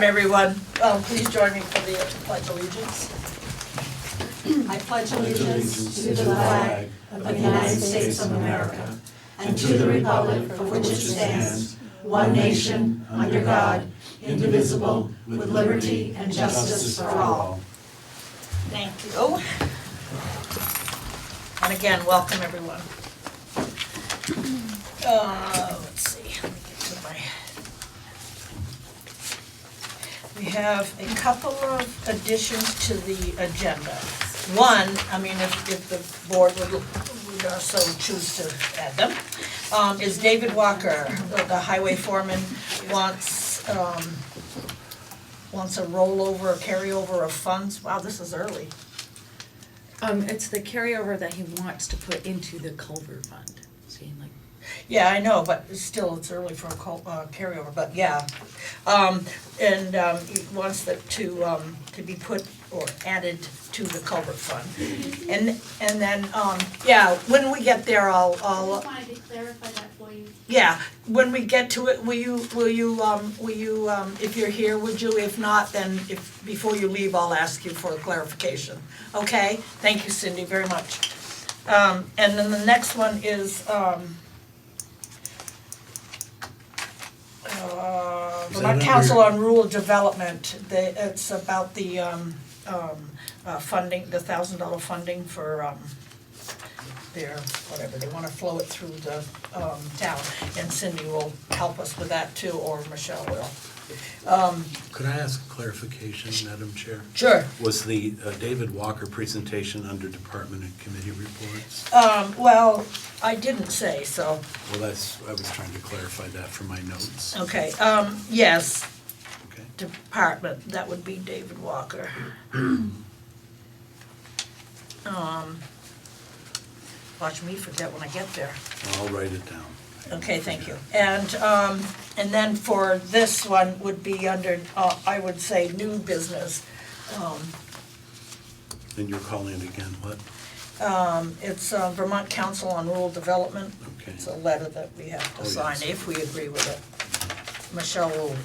Welcome, everyone. Please join me for the Pledge of Allegiance. I pledge allegiance to the flag of the United States of America and to the republic for which it stands, one nation, under God, indivisible, with liberty and justice for all. Thank you. And again, welcome, everyone. Let's see. Let me get to my... We have a couple of additions to the agenda. One, I mean, if the board would so choose to add them, is David Walker, the highway foreman, wants a rollover, carryover of funds. Wow, this is early. It's the carryover that he wants to put into the culvert fund. See, like. Yeah, I know, but still, it's early for a carryover, but yeah. He wants that to be put or added to the culvert fund. And then, yeah, when we get there, I just wanted to clarify that for you. yeah, when we get to it, will you, if you're here, would you? If not, then before you leave, I'll ask you for a clarification. Okay? Thank you, Cindy, very much. And then the next one is, Vermont Council on Rural Development. It's about the funding, the $1,000 funding for their, whatever, they want to flow it through the town. And Cindy will help us with that too, or Michelle will. Could I ask a clarification, Madam Chair? Sure. Was the David Walker presentation under department and committee reports? Well, I didn't say, so. Well, I was trying to clarify that for my notes. Okay, yes, Okay. department, that would be David Walker. Watch me forget when I get there. I'll write it down. Okay, thank you. And then for this one would be under, I would say, new business. And you're calling it again, what? It's Vermont Council on Rural Development. Okay. It's a letter that we have to sign yes. if we agree with it. Michelle will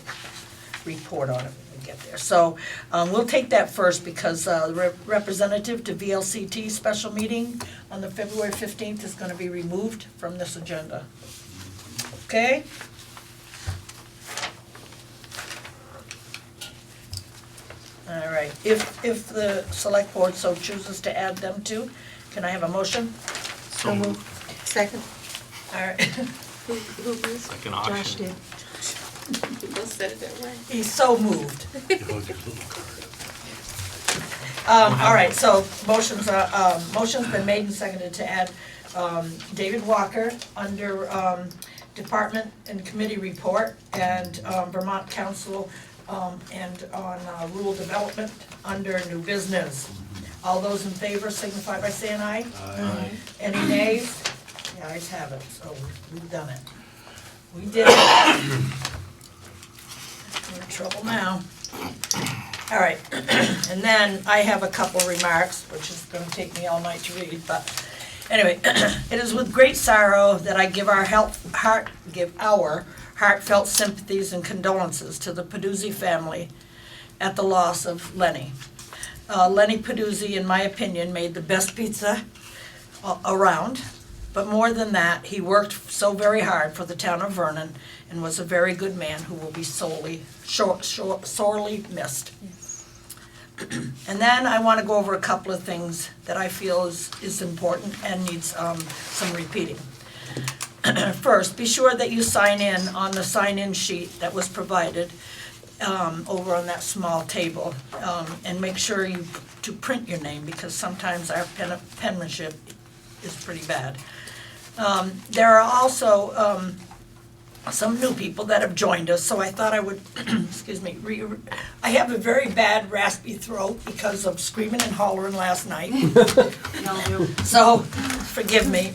report on it when we get there. So we'll take that first because the representative to VLCT special meeting on the February 15th is going to be removed from this agenda. Okay? All right, if the select board so chooses to add them to, can I have a motion? So moved. Second. All right, Who is? Like an Josh auction. did. You both said it that way. he's so moved. You hold your little card. All right, so motion's been made and seconded to add David Walker under Department and Committee Report and Vermont Council and on Rural Development under New Business. All those in favor signify by saying aye. Aye. Any nays? The ayes have it, so we've done it. We did it. We're in trouble now. All right, and then I have a couple remarks, which is gonna take me all night to read, but anyway, it is with great sorrow that I give our heartfelt sympathies and condolences to the Peduzzi family at the loss of Lenny. Lenny Peduzzi, in my opinion, made the best pizza around, but more than that, he worked so very hard for the town of Vernon and was a very good man who will be sorely missed. And then I want to go over a couple of things that I feel is important and needs some repeating. First, be sure that you sign in on the sign-in sheet that was provided over on that small table, and make sure to print your name because sometimes our penmanship is pretty bad. There are also some new people that have joined us, so I thought I would, excuse me, I have a very bad raspy throat because of screaming and hollering last night. So, forgive me.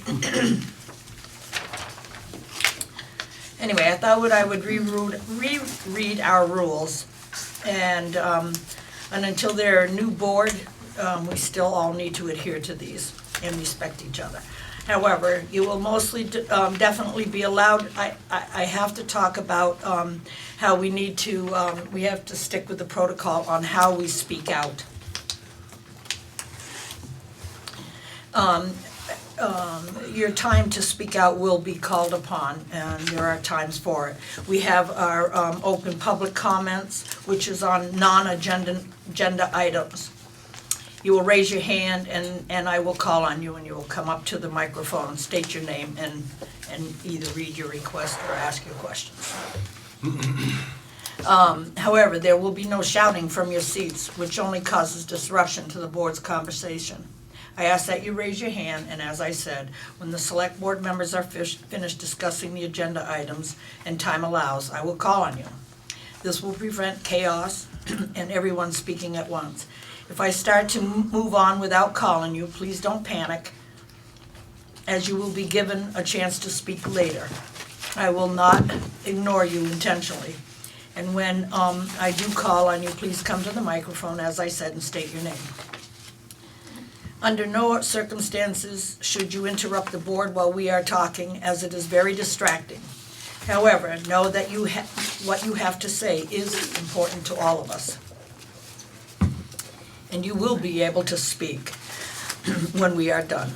Anyway, I thought I would reread our rules, and until they're a new board, we still all need to adhere to these and respect each other. However, you will mostly definitely be allowed, I have to talk about how we need to, we have to stick with the protocol on how we speak out. Your time to speak out will be called upon, and there are times for it. We have our open public comments, which is on non-agenda items. You will raise your hand, and I will call on you, and you will come up to the microphone, state your name, and either read your request or ask your questions. However, there will be no shouting from your seats, which only causes disruption to the board's conversation. I ask that you raise your hand, and as I said, when the select board members are finished discussing the agenda items and time allows, I will call on you. This will prevent chaos and everyone speaking at once. If I start to move on without calling you, please don't panic, as you will be given a chance to speak later. I will not ignore you intentionally. And when I do call on you, please come to the microphone, as I said, and state your name. Under no circumstances should you interrupt the board while we are talking, as it is very distracting. However, know that what you have to say is important to all of us. And you will be able to speak when we are done.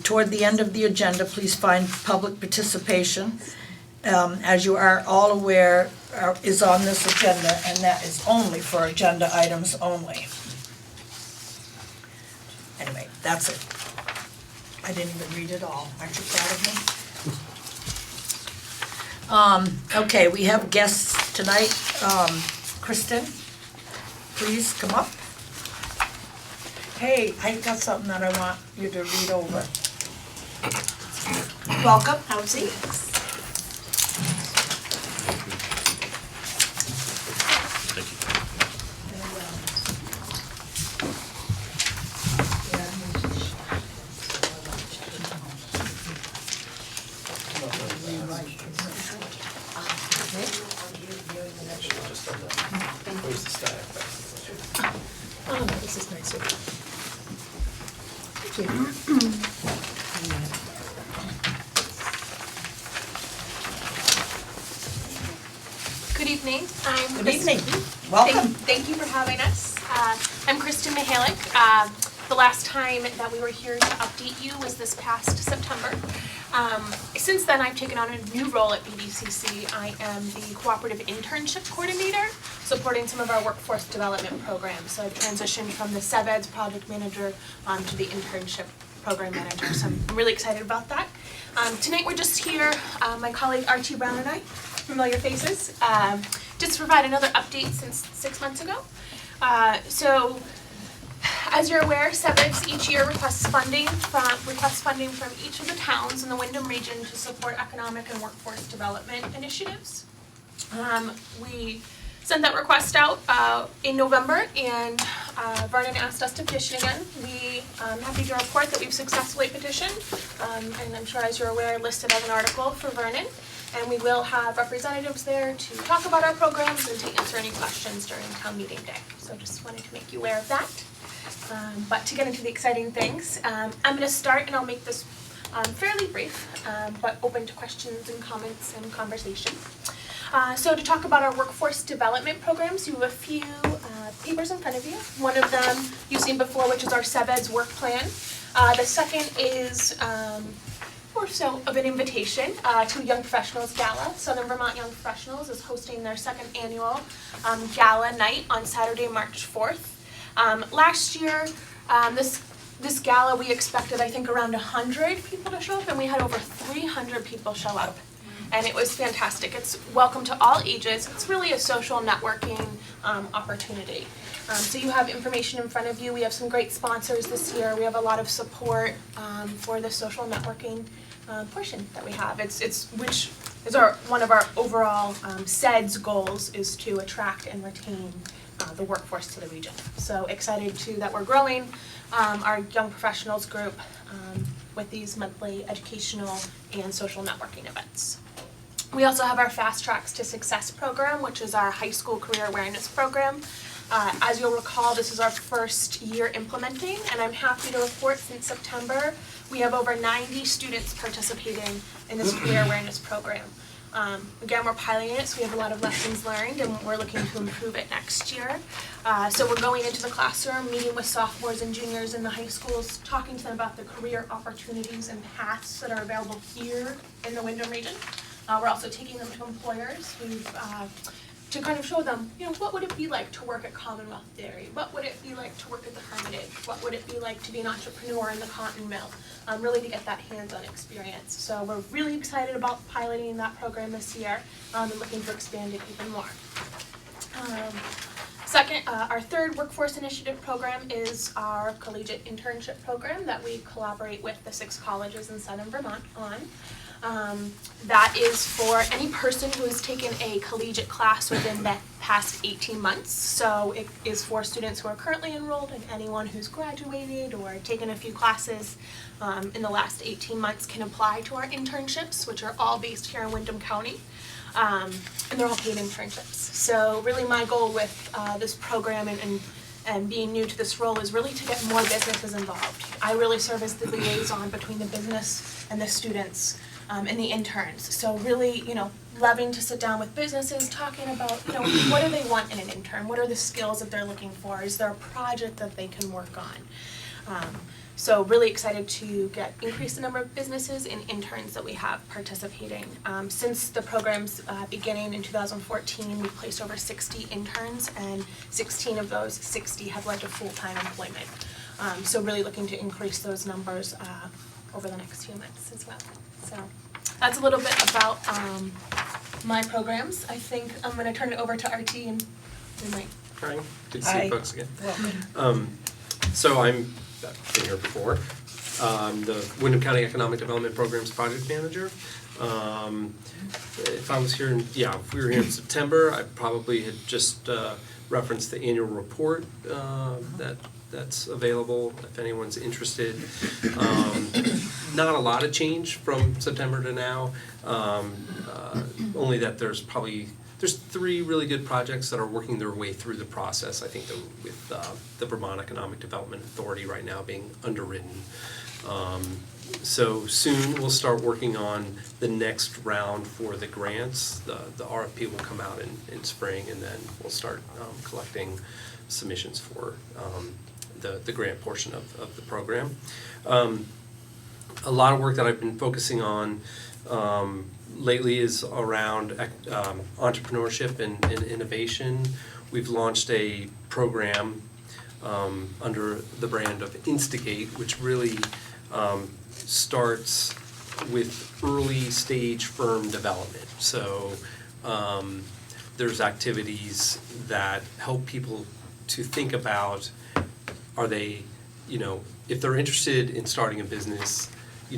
Toward the end of the agenda, please find public participation. As you are all aware, is on this agenda, and that is only for agenda items only. Anyway, that's it. I didn't even read it all. Aren't you proud of me? Okay, we have guests tonight. Kristin, please come up. Hey, I got something that I want you to read over. Welcome, have a seat. Oh, no, this is nicer. Thank you. Good evening. Good evening. Welcome. Thank you for having us. I'm Kristin Mehalick. The last time that we were here to update you was this past September. Since then, I've taken on a new role at BDCC. I am the Cooperative Internship Coordinator, supporting some of our workforce development programs. So I've transitioned from the SeVEDS project manager to the internship program manager. So I'm really excited about that. Tonight we're just here, my colleague Archie Brown and I, familiar faces, just to provide another update since 6 months ago. So as you're aware, SeVEDS each year requests funding from each of the towns in the Wyndham region to support economic and workforce development initiatives. We sent that request out in November, and Vernon asked us to petition again. I'm happy to report that we've successfully petitioned, and I'm sure as you're aware, listed as an article for Vernon. And we will have representatives there to talk about our programs and to answer any questions during town meeting day. So just wanted to make you aware of that. But to get into the exciting things, I'm going to start, and I'll make this fairly brief, but open to questions and comments and conversation. So to talk about our workforce development programs, you have a few papers in front of you. One of them you've seen before, which is our SeVEDS work plan. The second is more so of an invitation to Young Professionals Gala. Southern Vermont Young Professionals is hosting their second annual gala night on Saturday, March 4th. Last year, this gala, we expected, I think, around 100 people to show up, and we had over 300 people show up. And it was fantastic. It's welcome to all ages. It's really a social networking opportunity. So you have information in front of you. We have some great sponsors this year. We have a lot of support for the social networking portion that we have. Which is one of our overall SeVEDS goals, is to attract and retain the workforce to the region. So excited that we're growing our young professionals group with these monthly educational and social networking events. We also have our Fast Tracks to Success program, which is our high school career awareness program. As you'll recall, this is our first year implementing, and I'm happy to report since September, we have over 90 students participating in this career awareness program. Again, we're piloting it, so we have a lot of lessons learned, and we're looking to improve it next year. So we're going into the classroom, meeting with sophomores and juniors in the high schools, talking to them about the career opportunities and paths that are available here in the Wyndham region. We're also taking them to employers to kind of show them, what would it be like to work at Commonwealth Dairy? What would it be like to work at the Hermitage? What would it be like to be an entrepreneur in the cotton mill? Really to get that hands-on experience. So we're really excited about piloting that program this year and looking to expand it even more. Second, our third workforce initiative program is our collegiate internship program that we collaborate with the 6 colleges in Southern Vermont on. That is for any person who has taken a collegiate class within the past 18 months. So it is for students who are currently enrolled, and anyone who's graduated or taken a few classes in the last 18 months can apply to our internships, which are all based here in Wyndham County. And they're all paid internships. So really my goal with this program and being new to this role is really to get more businesses involved. I really serve as the liaison between the business and the students and the interns. So really, loving to sit down with businesses, talking about, what do they want in an intern? What are the skills that they're looking for? Is there a project that they can work on? So really excited to increase the number of businesses and interns that we have participating. Since the program's beginning in 2014, we've placed over 60 interns, and 16 of those 60 have led to full-time employment. So really looking to increase those numbers over the next few months as well. So that's a little bit about my programs. I think I'm going to turn it over to RT and we might. Hi, good to see Hi. you folks again. Welcome. So I've been here before. I'm the Wyndham County Economic Development Programs Project Manager. If I was here, if we were here in September, I probably had just referenced the annual report that's available if anyone's interested. Not a lot of change from September to now, only that there's 3 really good projects that are working their way through the process. I think with the Vermont Economic Development Authority right now being underwritten. So soon we'll start working on the next round for the grants. The RFP will come out in spring, and then we'll start collecting submissions for the grant portion of the program. A lot of work that I've been focusing on lately is around entrepreneurship and innovation. We've launched a program under the brand of Instigate, which really starts with early stage firm development. So there's activities that help people to think about, are they, if they're interested in starting a business, do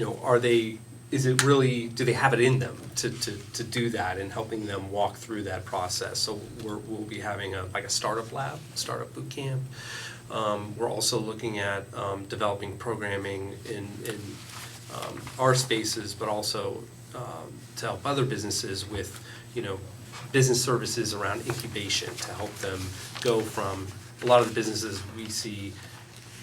they have it in them to do that, and helping them walk through that process. So we'll be having a startup lab, startup boot camp. We're also looking at developing programming in our spaces, but also to help other businesses with, business services around incubation to help them go from, a lot of the businesses we see,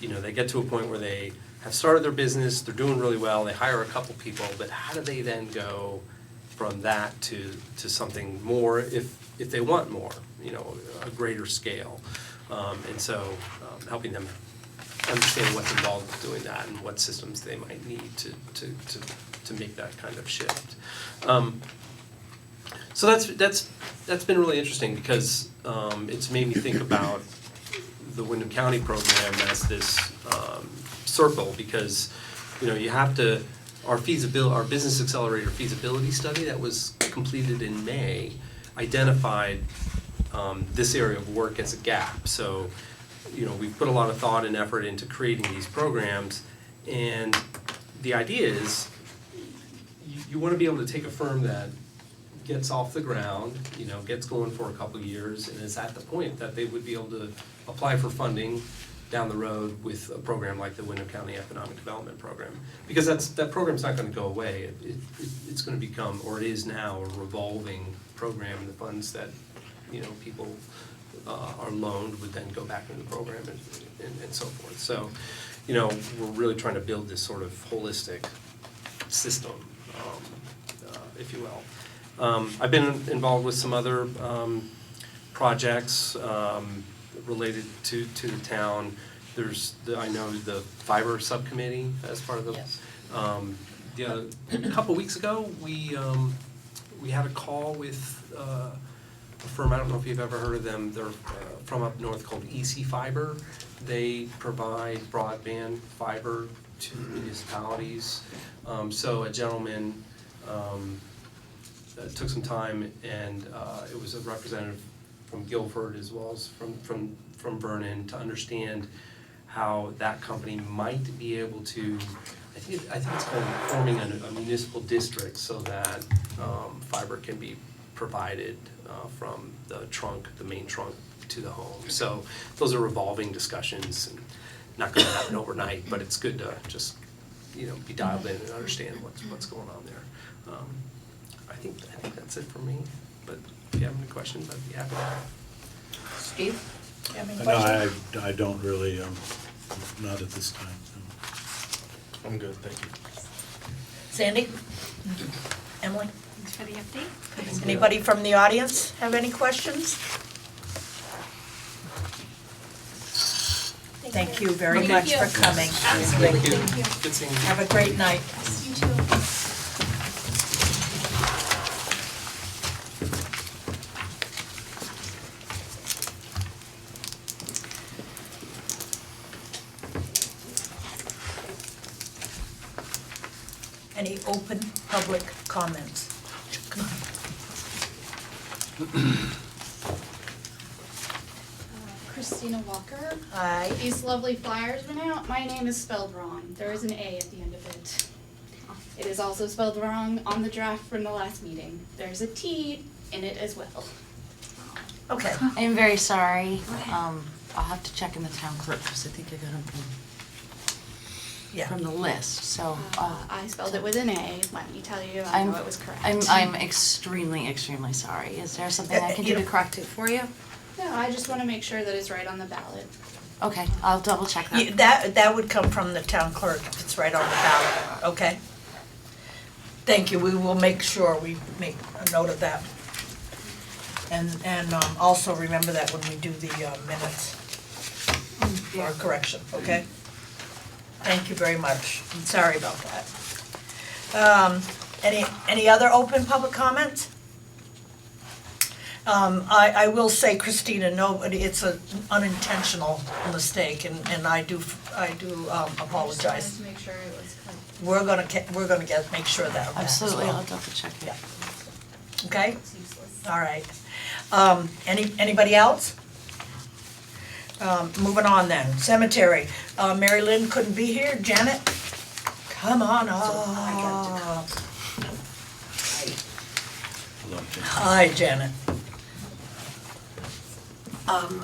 they get to a point where they have started their business, they're doing really well, they hire a couple people, but how do they then go from that to something more if they want more, a greater scale. And so helping them understand what's involved with doing that and what systems they might need to make that kind of shift. So that's been really interesting because it's made me think about the Wyndham County program as this circle, because you have to, our business accelerator feasibility study that was completed in May identified this area of work as a gap. So we've put a lot of thought and effort into creating these programs, and the idea is you want to be able to take a firm that gets off the ground, gets going for a couple of years, and is at the point that they would be able to apply for funding down the road with a program like the Wyndham County Economic Development Program. Because that program's not going to go away. It's going to become, or it is now, a revolving program. The funds that people are loaned would then go back into the program and so forth. So, we're really trying to build this sort of holistic system, if you will. I've been involved with some other projects related to the town. I know the fiber subcommittee as part of the. Yes. A couple weeks ago, we had a call with a firm, I don't know if you've ever heard of them, they're from up north called EC Fiber. They provide broadband fiber to municipalities. So a gentleman took some time, and it was a representative from Guilford as well as from Vernon to understand how that company might be able to, I think it's called forming a municipal district so that fiber can be provided from the main trunk to the home. So those are revolving discussions, and not gonna happen overnight, but it's good to just, be dialed in and understand what's going on there. I think that's it for me, but if you have any questions, I'd be happy to. Steve, you have any No, questions? I don't really, not at this time. I'm good, thank you. Sandy? Emily? Thanks for the update. Anybody from the audience have any questions? Thank you very Thank much you. for coming. Absolutely, Thank you. thank you. Good seeing you. Have a great night. You too. Any open public comments? Come on. Christina Walker. Hi. These lovely flyers went out. My name is spelled wrong. There is an A at the end of it. It is also spelled wrong on the draft from the last meeting. There's a T in it as well. Okay. I am very sorry. I'll have to check in the town clerk, because I think I got them Yeah. from the list, so. I spelled it with an A. Let me tell you, I I'm- know it was correct. I'm extremely, extremely sorry. Is there something I can do to correct it for you? No, I just want to make sure that it's right on the ballot. Okay, I'll double check that. That would come from the town clerk if it's right on the ballot, okay? Thank you, we will make sure we make a note of that. And also remember that when we do the minutes for correction, okay? Thank you very much, I'm sorry about that. Any other open public comments? I will say, Christina, it's an unintentional mistake, and I do I just wanted apologize. to make sure it was correct. We're gonna make sure of that as Absolutely, well. I'll double check it. Yeah. Okay, It's useless. all right. Anybody else? Moving on then, cemetery. Mary Lynn couldn't be here, Janet, come on up. Hi, Janet.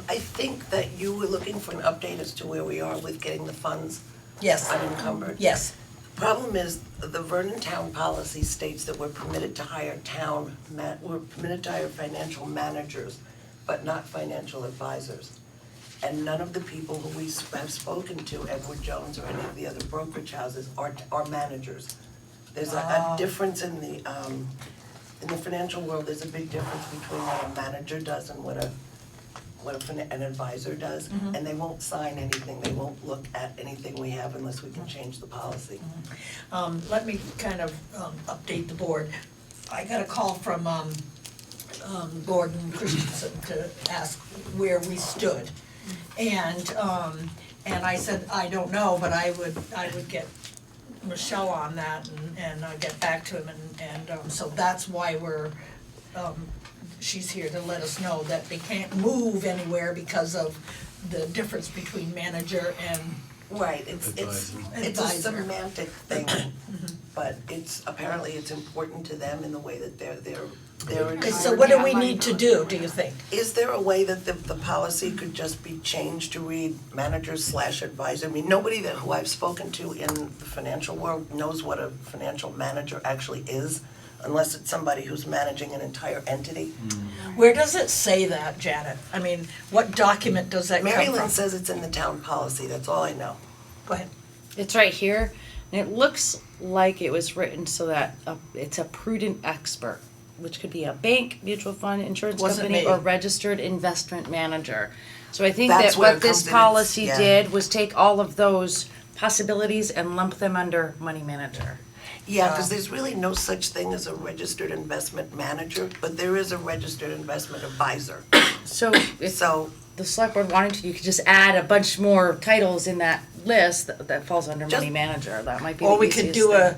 I think that you were looking for an update as to where we are with getting the funds Yes, unencumbered. yes, Problem is, the Vernon Town policy states that we're permitted to hire we're permitted to hire financial managers, but not financial advisors. And none of the people who we have spoken to, Edward Jones or any of the other brokerage houses, are managers. There's a difference in the financial world, there's a big difference between what a manager does and what an advisor does, and they won't sign anything, they won't look at anything we have unless we can change the policy. let me kind of update the board. I got a call from Gordon Christensen to ask where we stood. And I said, I don't know, but I would get Michelle on that and get back to him, and so that's why she's here to let us know that they can't move anywhere because of the difference between manager and Right, it's a Advisor. semantic thing, but apparently it's important to them in the way that they're Okay, so what do we need to do you think? Is there a way that the policy could just be changed to read manager/advisor? I mean, nobody who I've spoken to in the financial world knows what a financial manager actually is unless it's somebody who's managing an entire entity. Where does it say that, Janet? I mean, what document does that come Mary from? Lynn says it's in the town policy, that's all I know. Go ahead. It's right here, and it looks like it was written so that it's a prudent expert, which could be a bank, mutual fund, insurance Wasn't company, me. or registered investment manager. So I think That's that where what it this comes in, policy yeah. did was take all of those possibilities and lump them under money manager. Yeah, because there's really no such thing as a registered investment manager, but there is a registered investment advisor. So if So, the select board wanted to, you could just add a bunch more titles in that list that falls under money Just- manager. That might be Or the we could easiest do thing.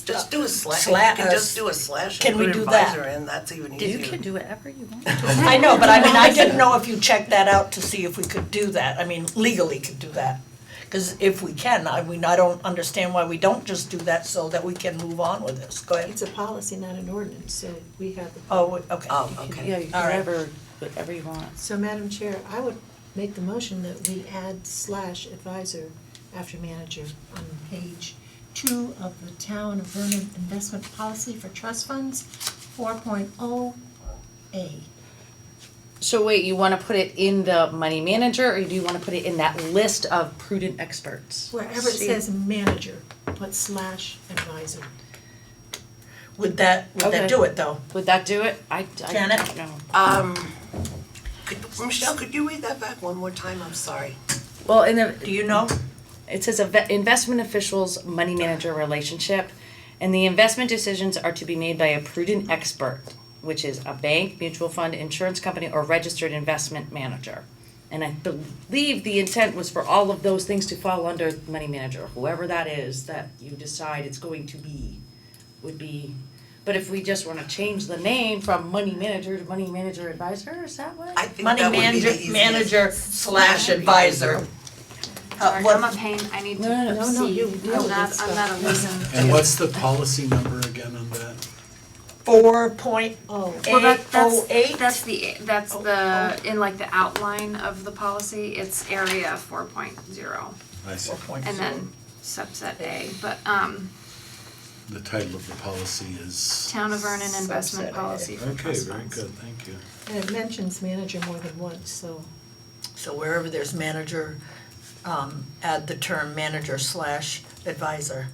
just do a slash, you Sla- can just do a slash can and we put do that? advisor in, that's even You easier. can do whatever you want. I know, but I mean, I didn't know if you checked that out to see if we could do that. I mean, legally could do that. Because if we can, I mean, I don't understand why we don't just do that so that we can move on with this. Go ahead. It's a policy, not an ordinance, so we have the. Oh, okay. Oh, okay. Yeah, you All can right. whatever you want. So Madam Chair, I would make the motion that we add slash advisor after manager on page 2 of the Town of Vernon Investment Policy for Trust Funds, 4.0A. So wait, you wanna put it in the money manager, or do you wanna put it in that list of prudent experts? Wherever it See? says manager, put slash advisor. Would that Okay. do it though? Would that do it? I Janet? don't know. Michelle, could you read that back one more time? I'm sorry. Well, in the, Do you know? it says investment officials, money manager relationship, and the investment decisions are to be made by a prudent expert, which is a bank, mutual fund, insurance company, or registered investment manager. And I believe the intent was for all of those things to fall under money manager, whoever that is that you decide it's going to be, would be. But if we just wanna change the name from money manager to money manager advisor, is that what? I think Money that would be the manager, easiest. manager slash advisor. Sorry, what- I'm a pain, I need No, no, to no, no, see, you deal with this I'm not a listen. And what's the policy number again on that? 4.808. Oh, Well, that's the, in like the outline of the policy, it's area 4.0, I see. and then subset A, but, The title of the policy is, Town of Vernon Investment Subset A. Policy for okay, trust very funds. good, thank you. and it mentions manager more than once, so. So wherever there's manager, add the term manager slash advisor.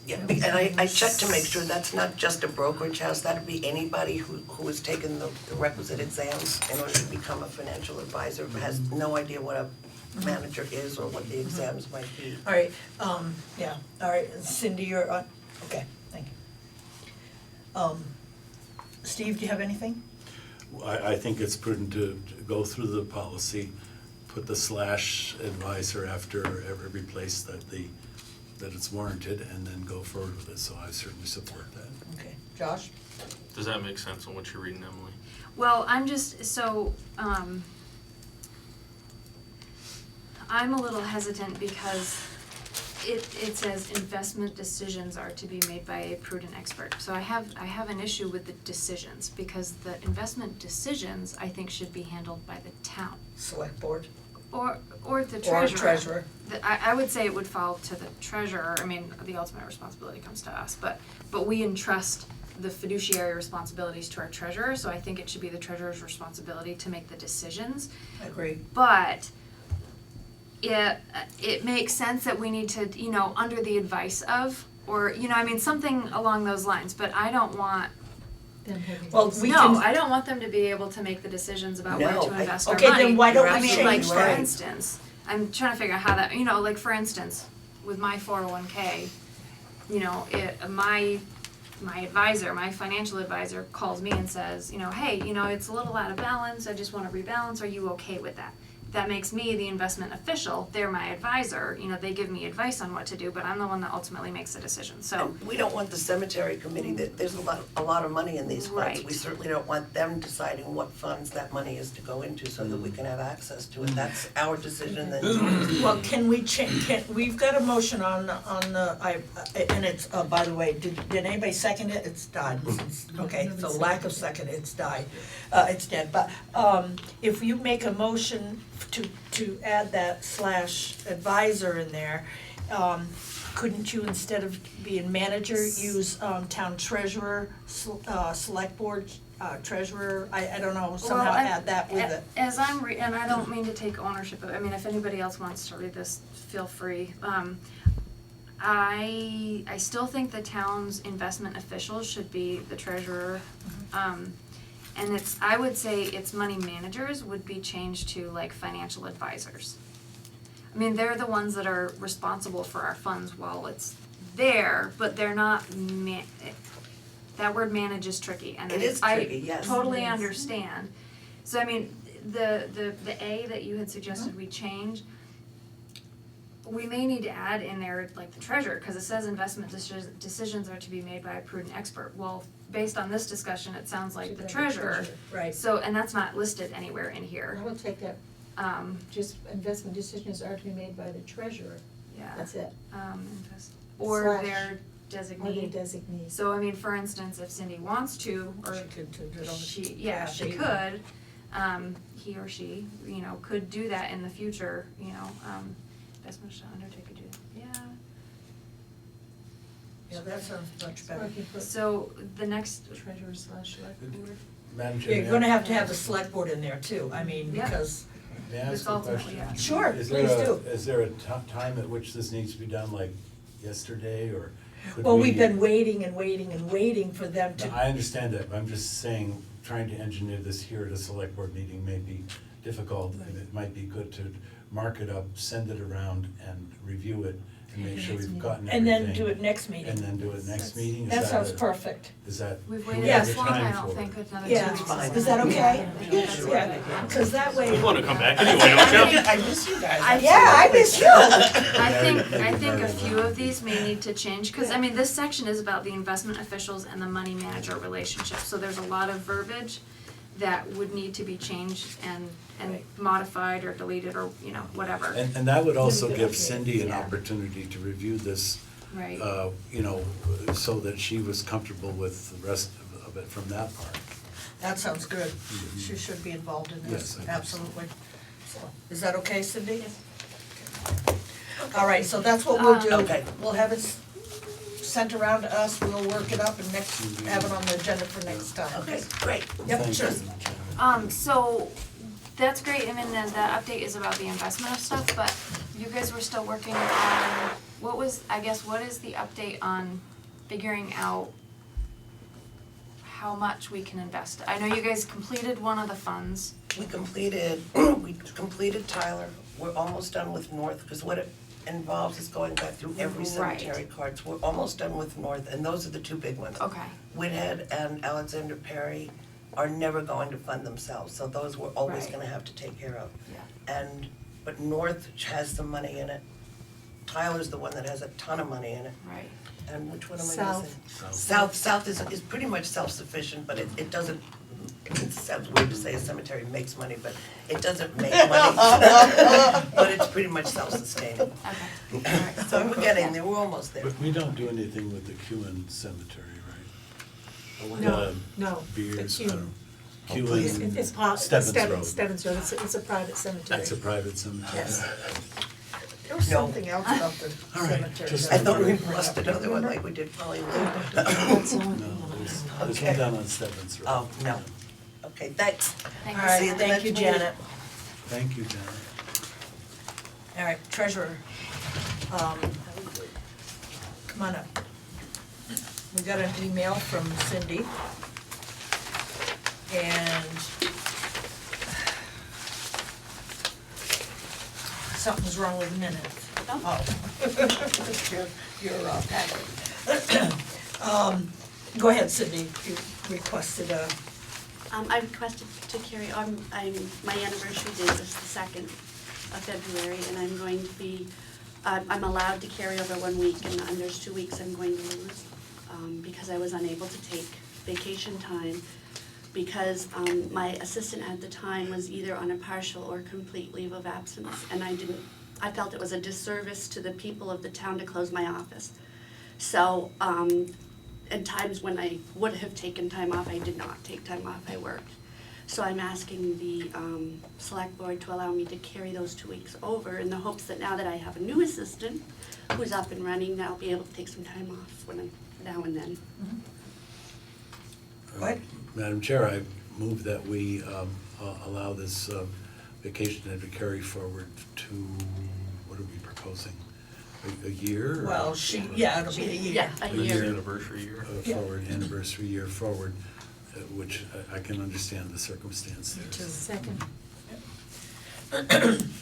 Yeah, and I checked to make sure that's not just a brokerage house, that'd be anybody who has taken the requisite exams in order to become a financial advisor, but has no idea what a manager is or what the exams might be. All right, yeah, all right, Cindy, you're on, okay, thank you. Steve, do you have anything? I think it's prudent to go through the policy, put the slash advisor after every place that it's warranted, and then go forward with it, so I certainly support that. Okay, Josh? Does that make sense on what you're reading, Emily? Well, I'm just, so, I'm a little hesitant because it says investment decisions are to be made by a prudent expert. So I have an issue with the decisions, because the investment decisions, I think, should be handled by the town Select board? or the Or treasurer. treasurer? I would say it would fall to the treasurer. I mean, the ultimate responsibility comes to us, but we entrust the fiduciary responsibilities to our treasurer, so I think it should be the treasurer's responsibility to make the decisions. I agree. But it makes sense that we need to, under the advice of, or, I mean, something along those lines, but I don't want, Them having. Well, we no, can- I don't want them to be able to make the decisions about where No, to invest our Okay, money. then why don't You're we I mean, change like, that? for right. instance, I'm trying to figure out how that, like, for instance, with my 401k, my advisor, my financial advisor calls me and says, hey, it's a little out of balance, I just wanna rebalance, are you okay with that? That makes me the investment official, they're my advisor, they give me advice on what to do, but I'm the one that ultimately makes the decision, so. And we don't want the cemetery committee, there's a lot of money in these funds. Right. We certainly don't want them deciding what funds that money is to go into so that we can have access to it. That's our decision then. Well, can we we've got a motion on the, and it's, by the way, did anybody second it? It's died. Okay, so lack of second, it's died. It's dead, but, if you make a motion to add that slash advisor in there, couldn't you, instead of being manager, use town treasurer, select board treasurer? I don't know, somehow add that with it. As I'm and I don't mean to take ownership of it, I mean, if anybody else wants to read this, feel free. I still think the town's investment officials should be the treasurer. And I would say its money managers would be changed to like financial advisors. I mean, they're the ones that are responsible for our funds while it's there, but they're not that word manage is tricky, and It is tricky, yes. I totally understand. So I mean, the A that you had suggested we change, we may need to add in there like the treasurer, because it says investment decisions are to be made by a prudent expert. Well, based on this discussion, it sounds like Should the be the treasurer. treasurer, right. So, and that's not listed anywhere in here. I will take that, just investment decisions are to be made by the treasurer, Yeah. that's it, Or Slash. their or the designee. designee. So I mean, for instance, if Cindy wants to, or She could do it on the she draft. could, he or she, could do that in the future, investment shall undertake to do that, yeah. Yeah, that sounds much Or better. if you put So the next, treasurer slash select board. Madam Chair, You're may gonna I- have to have the select board in there too, I mean, Yeah. because, May I ask It's a ultimately, question? yeah. sure, Is please there do. Is there a time at which this needs to be done, like yesterday, or could Well, we- we've been waiting and waiting and waiting for them No, to, I understand that, but I'm just saying, trying to engineer this here at a select board meeting may be difficult, and it might be good to mark it up, send it around, and review it, and make sure we've gotten and everything. then do it next meeting. And then do it next meeting, That sounds perfect. Is that? we've do we waited have this the long, I time don't for think, it? another Yeah, 2 weeks. is that okay? Yeah, that's Yeah, because that way. You wanna come back anyway, don't you? I miss you guys. Yeah, I miss you. I think a few of these may need to change, cause I mean, this section is about the investment officials and the money manager relationship, so there's a lot of verbiage that would need to be changed and modified or deleted or, whatever. And that would also Okay. give Cindy an Yeah. opportunity to review this, Right. so that she was comfortable with the rest of it from that part. That sounds good. She should be involved in this, Yes, I think so. absolutely. So, is that okay, Cindy? All right, so that's what we'll do. Okay. We'll have it sent around to us, we'll work it up and have it on the agenda for next time. Okay, great. Yep, Thank sure. you. So that's great, I mean, the update is about the investment of stuff, but you guys were still working on, what is the update on figuring out how much we can invest? I know you guys completed one of the funds. We completed Tyler, we're almost done with North, because what it involves is going back through every Right. cemetery cards. We're almost done with North, and those are the two big ones. Okay. Whithead and Alexander Perry are never going to fund themselves, so those we're always Right. gonna have to take care of. Yeah. But North has some money in it. Tyler's the one that has a ton of money in it. Right. And which one am I South. missing? South is pretty much self-sufficient, but it doesn't, it sounds weird to say a cemetery makes money, but it doesn't make money. But it's pretty much self-sustaining. Okay. All right. So we're getting there, we're almost there. But we don't do anything with the Kewen Cemetery, right? No, no, Beers, it's I Kewen. don't- It's Kewen, Stebbins Road. Stebbins Road, it's a private cemetery. That's a private cemetery. Yes. There was No. something else about the All right, cemetery. just- I thought we lost another one like we did Polly Lou. That's the only No, thing on there's it. one Okay. down on Stebbins Road. Oh, no. Okay, thanks. All Thanks. See right, you at the thank you, next meeting. Janet. Thank you, Janet. All right, treasurer. Come on up. We got an email from Cindy. And something's wrong with minutes. Oh. You're go ahead, Cindy, you requested a, I requested to carry on, my anniversary date is the 2nd of February, and I'm going to be, I'm allowed to carry over 1 week, and there's 2 weeks I'm going to lose, because I was unable to take vacation time, because my assistant at the time was either on a partial or complete leave of absence, and I felt it was a disservice to the people of the town to close my office. So, at times when I would have taken time off, I did not take time off, I worked. So I'm asking the select board to allow me to carry those 2 weeks over in the hopes that now that I have a new assistant who's up and running, that I'll be able to take some time off now and then. What? Madam Chair, I move that we allow this vacation to carry forward to, what are we proposing? A year? or- Well, it'll be a year. Yeah, a year. Anniversary year. Forward, anniversary year forward, which I can understand the circumstance there. too. Second.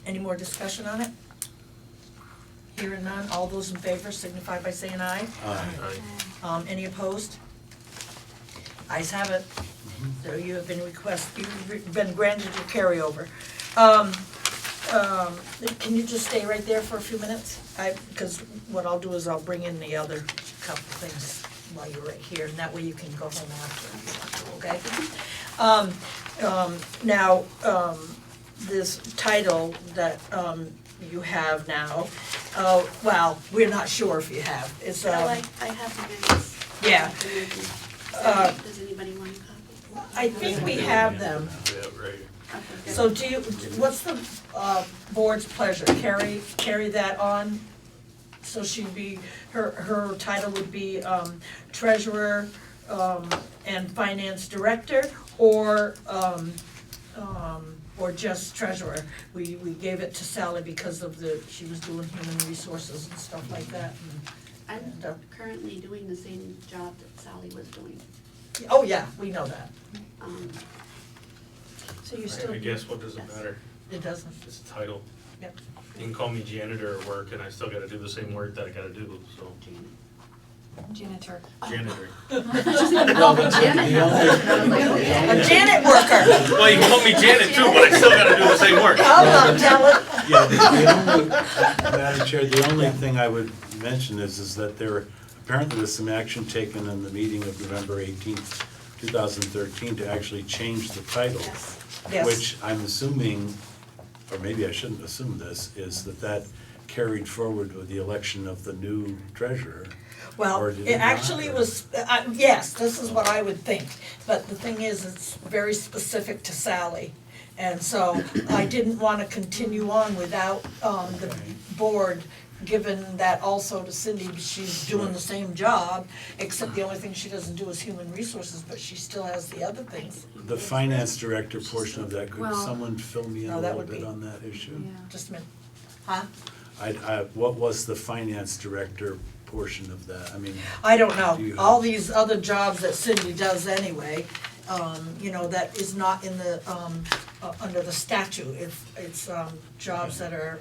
Any more discussion on it? Hearing none, all those in favor signify by saying aye. Aye. Any opposed? Ayes have it. So you have been you've been granted your carryover. Can you just stay right there for a few minutes? Because what I'll do is I'll bring in the other couple things while you're right here, and that way you can go home after if you want to, okay? Now, this title that you have now, well, we're not sure if you have. It's, Well, I have the minutes. yeah. Does anybody want a copy? I think we have them. Yeah, right. Okay, good. So what's the board's pleasure? Carry that on? So she'd be, her title would be treasurer and finance director, or just treasurer? We gave it to Sally because of she was doing human resources and stuff like that. I'm currently doing the same job that Sally was doing. Oh, yeah, we know that. So you're still. I guess what does it Yes. matter? It doesn't. It's a title. Yep. You can call me janitor at work and I still gotta do the same work that I gotta do, so Janitor. janitor. A Janet worker. Well, you can call me Janet too, but I still gotta do the same work. I'm not telling. Yeah, the only, Madam Chair, the only thing I would mention is that there apparently was some action taken in the meeting of November 18th, 2013 to actually change the title. Yes. Which I'm assuming, or maybe I shouldn't assume this, is that carried forward with the election of the new treasurer. Well, Or did it it not, actually or- was, yes, this is what I would think, but the thing is, it's very specific to Sally. And so I didn't wanna continue on without, the board giving that also to Cindy. She's doing the same job, except the only thing she doesn't do is human resources, but she still has the other things. The finance director portion of that, could Well- someone fill me in No, a that little would bit be- on that issue? Yeah. Just a minute. Huh? What was the finance director portion of that? I mean, I don't Do know, you- all these other jobs that Cindy does anyway, that is not in the, under the statute, it's, jobs that are,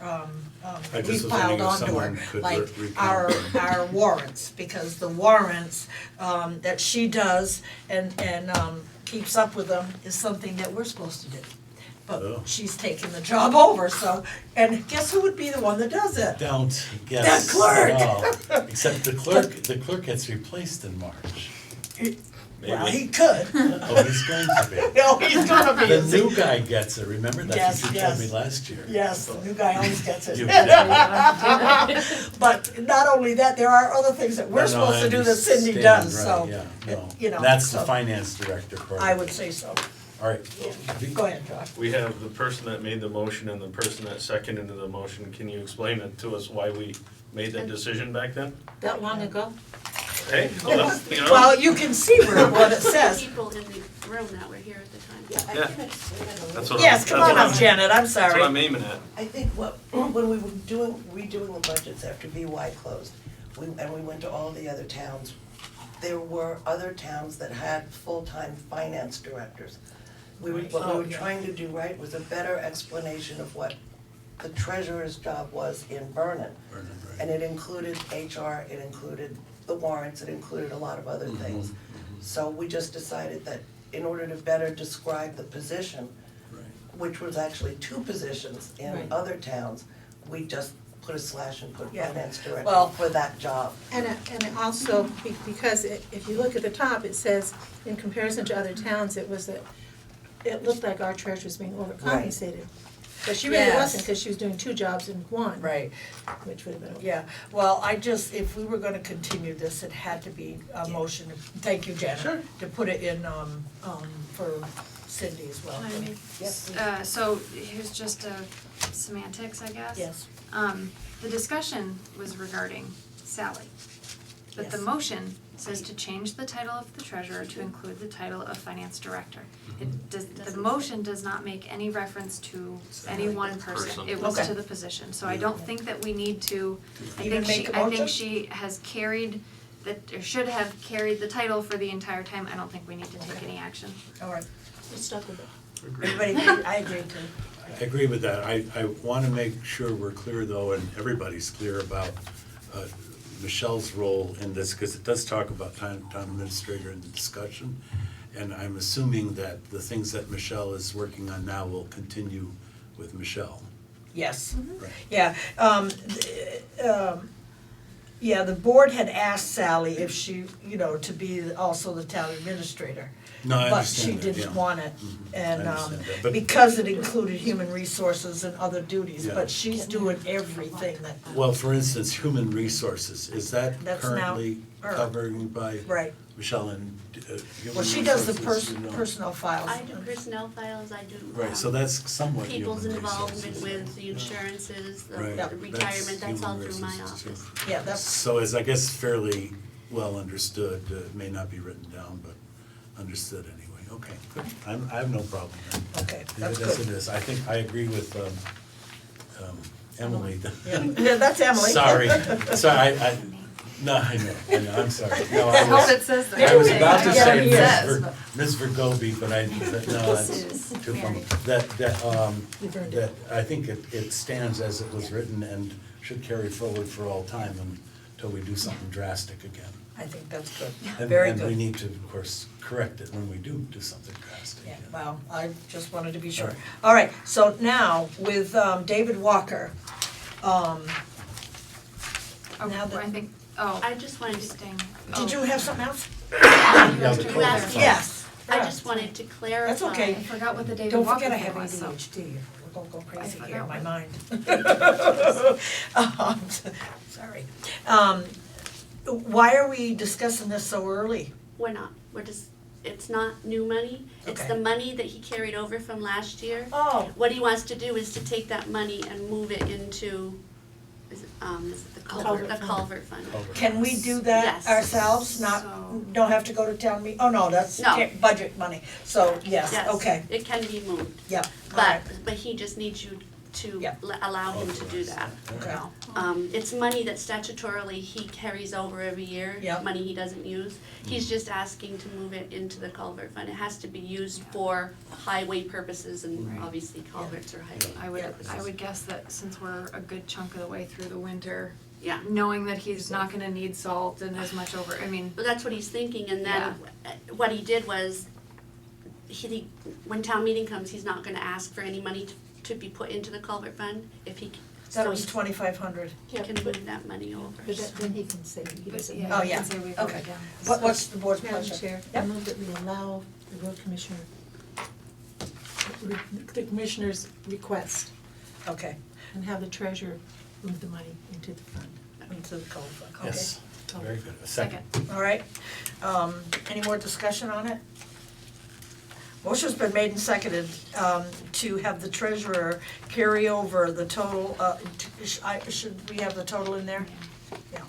I just we was piled wondering if onto her, someone could like recount. our warrants, because the warrants, that she does and keeps up with them is something that we're supposed to do. But Oh. she's taking the job over, so, and guess who would be the one that does it? Don't guess. The clerk. at all. Except the clerk gets replaced in March. Well, he could. Oh, he's going to be. No, he's gonna be. The new guy gets it, remember? That's what you told me Yes, last year. Yes, the new guy always gets it. You- But not only that, there are other things that we're No, supposed I to do that Cindy understand, does, right, so, yeah, no. you know, That's the so finance director part. I would say so. All right. Go ahead, Josh. We have the person that made the motion and the person that seconded the motion. Can you explain it to us why we made that decision back then? That long ago? Hey, well, you know, Well, you can see what it says. People in the room that were here at the time. yeah, that's what I'm, Yes, come on up, Janet, I'm that's what I'm sorry. aiming at. I think when we were redoing the budgets after VY closed, we went to all the other towns, there were other towns that had full-time finance directors. What we Oh, were yeah. trying to do right was a better explanation of what the treasurer's job was in Vernon. Vernon, right. And it included HR, it included the warrants, it included a lot of other things. So we just decided that in order to better describe the position, Right. which was actually two positions in Right. other towns, we just put a slash and put Yeah. finance director Well- for that job. And also, because if you look at the top, it says, in comparison to other towns, it looked like our treasurer was being overcompensated. But she really Yes. wasn't, because she was doing 2 jobs in one. Right, Which would have been okay. yeah. Well, if we were gonna continue this, it had to be a motion. Thank you, Janet. Sure. To put it in, for Cindy as well. Can I make, Yes. so here's just semantics, I guess. Yes. The discussion was regarding Sally. But the Yes. motion says to change the title of the treasurer to include the title of finance director. It does, the motion does not make any reference to any one person, it was Okay. to the position, so I don't think that we need to, Even make a I motion? think she has carried that, or should have carried the title for the entire time, I don't think we need to take any action. All right. We stuck with it. Everybody, I agree too. I agree with that. I want to make sure we're clear though, and everybody's clear about Michelle's role in this, because it does talk about town administrator in the discussion. And I'm assuming that the things that Michelle is working on now will continue with Michelle. Yes. Right. Yeah, yeah, the board had asked Sally if she, to be also the town administrator. No, I But understand she that, didn't yeah. want it, Mhm. and, I understand that, but- because it included human resources and other duties, Yeah. but she's doing everything that, Well, for instance, human resources, is that That's now currently her. covered by right. Michelle and human Well, she does the resources, you know? personnel files. I do personnel files, I do Right, so that's somewhat human people's resources. involvement with the insurances, Right, the retirement, that's all human through my resources, office. yeah. Yeah, that's, So as I guess fairly well understood, it may not be written down, but understood anyway. Okay, good. I have no problem then. okay, If that's it is, good. it is. I think I agree with Emily. Yeah, that's Emily. Sorry, no, I know, I'm sorry. No, I hope was- it says that. I was about to Yeah, say it says, Ms. Vergobi, but no, that's This is too funny. Mary. You burned it. That, I think it stands as it was written and should carry forward for all time until we do something drastic again. I think that's good, And- very And we good. need to, of course, correct it when we do something drastic. Yeah, well, I just wanted to be sure. All right, so now with David Walker, Oh, Now that- I think, oh, I just wanted to, staying. did you have something else? Yeah, the You asked close. me. Yes. I just wanted to clarify. That's okay. I forgot what the David Don't Walker forget I thing have was, so. ADHD, we're gonna go crazy I here in my forgot mind. Sorry. Why are we discussing this so early? We're not, we're just, it's not new money, it's Okay. the money that he carried over from last year. Oh, What he wants to do is to take that money and move it into, is it the Culvert the fund. culvert fund. can we do that Yes. ourselves, not, So- don't have to go to town meeting? Oh, no, that's No. budget money, so, yes, Yes, okay, it can be moved, yep, all right. but he just needs you to Yeah. allow him to do that. Okay. It's money that statutorily he carries over every year, Yeah. money he doesn't use. He's just asking to move it into the culvert fund. It has to be used for highway purposes, and Right. obviously culverts are highway I would, purposes. I would guess that since we're a good chunk of the way through the winter, Yeah, knowing that he's not gonna need salt and as much over, I mean, but that's what he's thinking, and then what he did was, when town meeting comes, he's not gonna ask for any money to be put into the culvert fund, if he, That so was 2,500. he can move that money over. But then he can say he but doesn't. yeah, Oh, I yeah. can say we Okay. voted down. What's the board's Madam pleasure? Chair, I Yep. move that we allow the road commissioner, the commissioner's request, Okay, and have the treasurer move the money into the fund. into the cold fund, okay. Yes, very good. A second. All right, any more discussion on it? Motion's been made and seconded, to have the treasurer carry over the total, should we have the total in there? Yeah.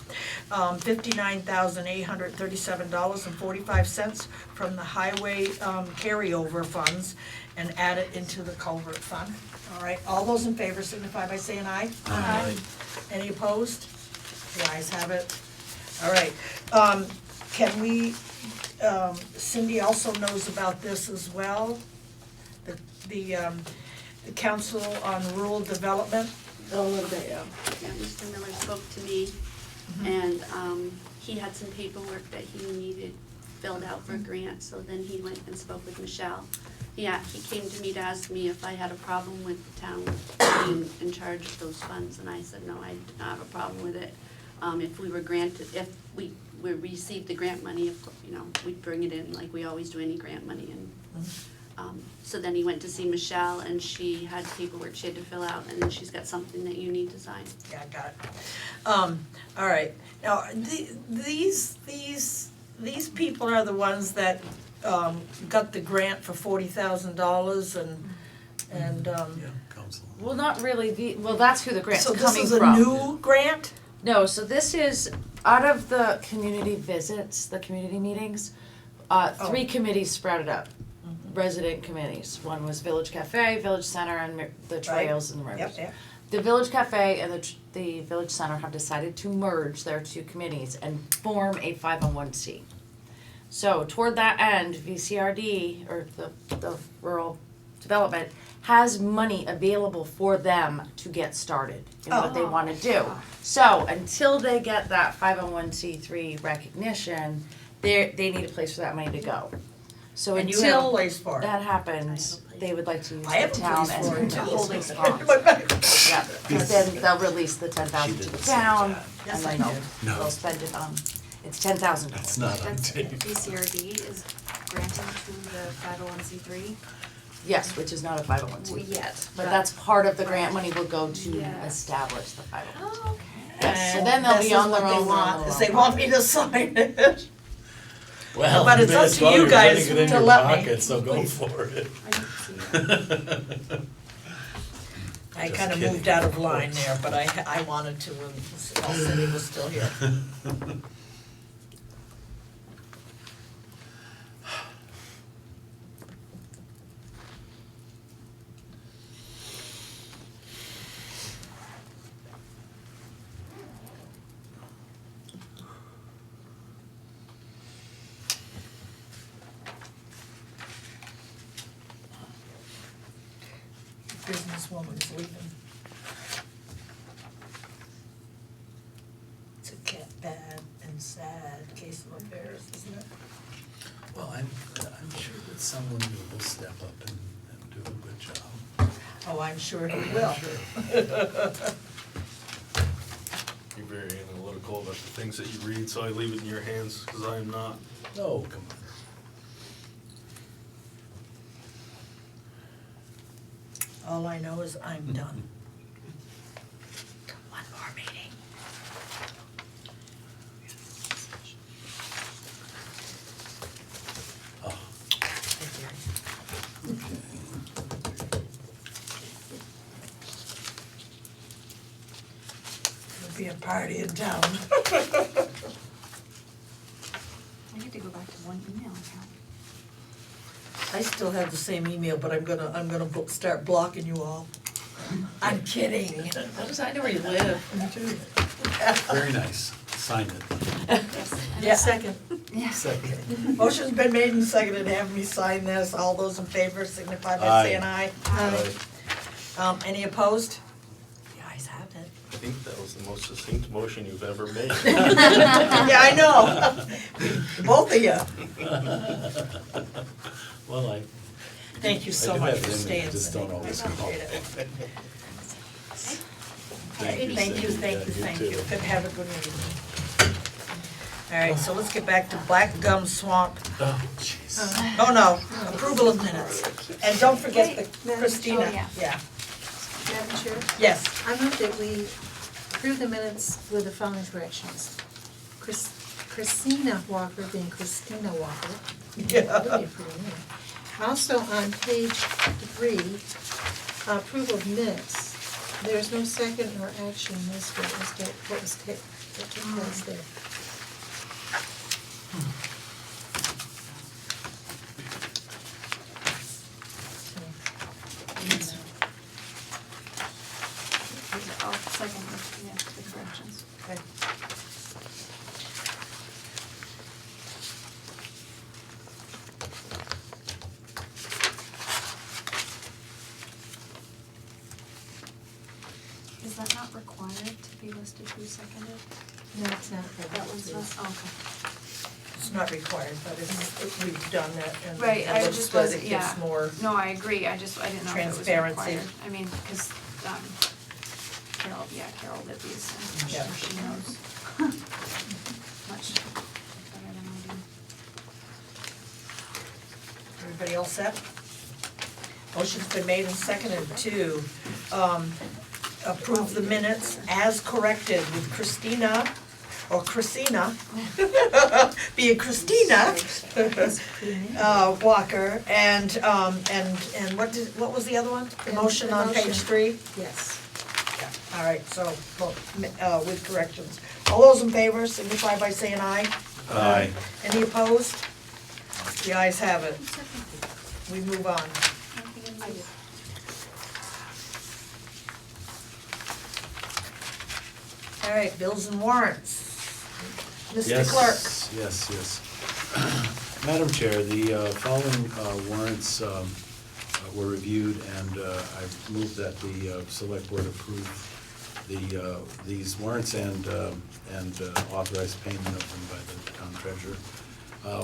$59,837.45 from the highway, carryover funds and add it into the culvert fund. All right, all those in favor signify by saying aye. Aye. Any opposed? The ayes have it. All right, can we, Cindy also knows about this as well, the Council on Rural Development. A little bit, yeah. Yeah, Mr. Miller spoke to me, and he had some paperwork that he needed filled out for a grant, so then he went and spoke with Michelle. Yeah, he came to me to ask me if I had a problem with the town being in charge of those funds, and I said, no, I did not have a problem with it. If we were granted, if we received the grant money, we'd bring it in like we always do any grant money, and So then he went to see Michelle, and she had paperwork she had to fill out, and then she's got something that you need to sign. Yeah, I got it. All right, now, these people are the ones that, got the grant for $40,000 and, Yeah, council. Well, not really, well, that's who the grant's so coming this is from. a new grant? No, so this is out of the community visits, the community meetings, three committees sprouted up. Resident committees. One was Village Cafe, Village Center, and the trails and the rivers. Yep. The Village Cafe and the Village Center have decided to merge their two committees and form a 501c. So toward that end, VCRD, or the Rural Development, has money available for them to get started in what they wanna do. So until they get that 501c3 recognition, they need a place for that money to go. So And you have a until place for it. that happens, they would like to use I have the a town place as for it, a too. holding spot. Yes, Yeah, because then they'll release the 10,000 to She the didn't say town, that. and I then did. No. they'll spend it on, it's $10,000. That's not on That's tape. VCRD is granting to the 501c3 Yes, which is not a 501c. yet. But that's part of the grant money will go to Yes. establish the 501c. Oh, okay. Yes, so then they'll be on their own. And this is what they want, on is their they own. want me to sign it. Well, But it's may up as to well, you you're guys putting it in to your let me. pocket, so go Please. for it. I didn't see that. I Just kinda kidding, moved out of of line course. there, but I wanted to, when Paul said he was still here. Businesswoman's leaving. It's a bad and sad case of affairs, isn't it? Well, I'm sure that someone will step up and do a good job. Oh, I'm sure he will. You're very analytical about the things that you read, so I leave it in your hands, because I am not. Oh, come on. All I know is I'm done. One more meeting. Oh, There'll be a party in town. I need to go back to one email account. I still have the same email, but I'm gonna start blocking you all. I'm kidding. How does I know where you live? very nice. Sign it. Yeah, second. Yeah. Second. Motion's been made and seconded, have me sign this. All those in favor signify by Aye. saying aye. Any opposed? The ayes have it. I think that was the most succinct motion you've ever made. Yeah, I know. Both of you. Well, Thank you I so do much have for them, staying. I just don't Cindy. always I call. appreciate it. Thank you, Thank you, Cindy. thank Yeah, you. too. Have a good meeting. All right, so let's get back to Black Gum Swamp. Oh, jeez. Oh, no, approval of minutes. And don't forget the Madam- Christina, oh, yeah. yeah, Madam Chair, yes. I move that we approve the minutes with the following corrections. Christina Walker being Christina Walker. Yeah. Really a pretty name. Also on page 3, approval of minutes, there's no second or action listed as to what took place there. I'll second the corrections. Okay. Is that not required to be listed who seconded? No, it's not. That one's not, oh, okay. It's not required, but we've done that and Right, it I looks just good, wasn't, it yeah. gives more. No, I agree, I didn't know if it was Transparency. required. I mean, cause, Carol did these, and I'm Yeah. sure she knows much better than I do. Everybody all set? Motion's been made and seconded to approve the minutes as corrected with Christina, or Christina, being Christina Walker, and what was the other one? The motion on page 3? Yes. All right, so, with corrections. All those in favor signify by saying aye. Aye. Any opposed? The ayes have it. We move on. All right, bills and warrants. Mr. Clerk. Yes. Madam Chair, the following warrants were reviewed, and I move that the Select Board approve these warrants and authorize payment of them by the town treasurer.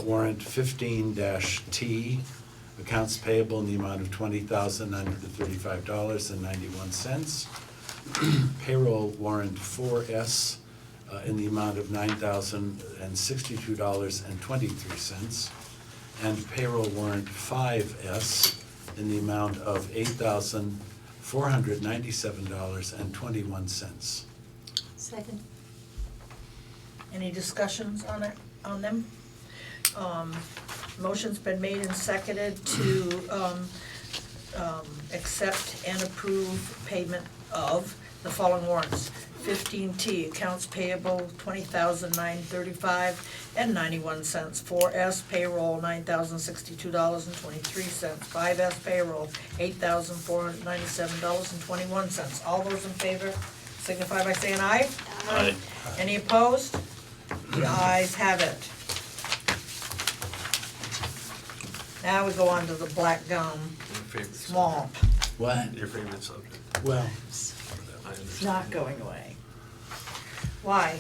Warrant 15-T, accounts payable in the amount of $20,935.91. Payroll warrant 4S in the amount of $9,062.23. And payroll warrant 5S in the amount of $8,497.21. Second. Any discussions on it, on them? Motion's been made and seconded to accept and approve payment of the following warrants. 15T, accounts payable $20,935.91. 4S, payroll $9,062.23. 5S, payroll $8,497.21. All those in favor signify by saying aye. Aye. Any opposed? The ayes have it. Now we go on to the black gum swamp. What? Your favorite subject. Well, It's not going away. Why?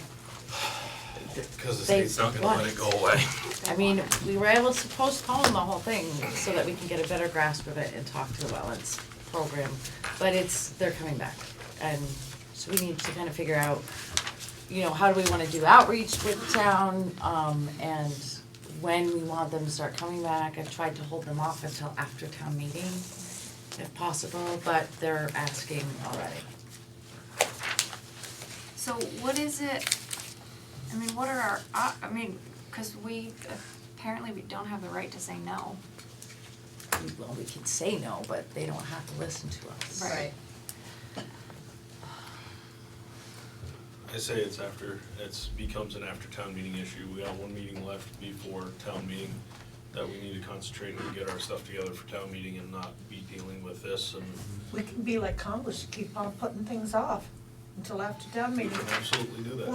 Because the They state's not gonna let it go away. I mean, we were able to postpone the whole thing so that we can get a better grasp of it and talk to the wetlands program, but they're coming back. And so we need to kind of figure out, how do we wanna do outreach with the town, and when we want them to start coming back. I've tried to hold them off until after town meeting, if possible, but they're asking already. So what is it, what are our, cause apparently we don't have the right to say no. Well, we can say no, but they don't have to listen to us. Right. I say it becomes an after town meeting issue. We got one meeting left before town meeting that we need to concentrate and get our stuff together for town meeting and not be dealing with this and We can be like Congress, keep on putting things off until after town we meeting. can absolutely do that.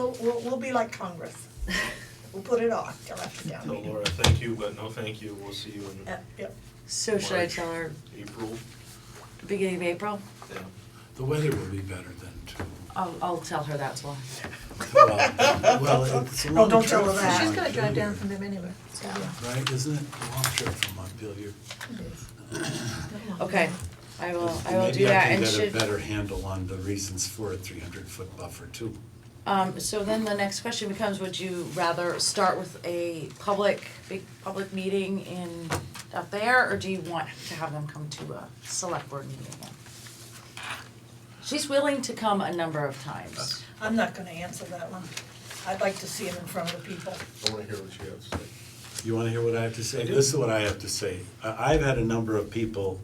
We'll be like Congress. We'll put it off till after town Tell meeting. Laura, thank you, but no thank you. We'll see you in Yep. So should I March, tell her April. beginning of April? Yeah. the weather will be better then too. I'll tell her that's why. Well, it's a No, long don't trip tell her from that. She's gonna drive Montpelier, down from them anyway, so yeah, right, isn't it? A long trip from Montpelier. it is. Okay, I will do Maybe I that, can and get a should, better handle on the reasons for a 300-foot buffer too. so then the next question becomes, would you rather start with a big public meeting up there, or do you want to have them come to a select board meeting again? She's willing to come a number of times. I'm not gonna answer that one. I'd like to see him in front of the people. I wanna hear what you have to say. You wanna hear what I have to say? I do. This is what I have to say. I've had a number of people,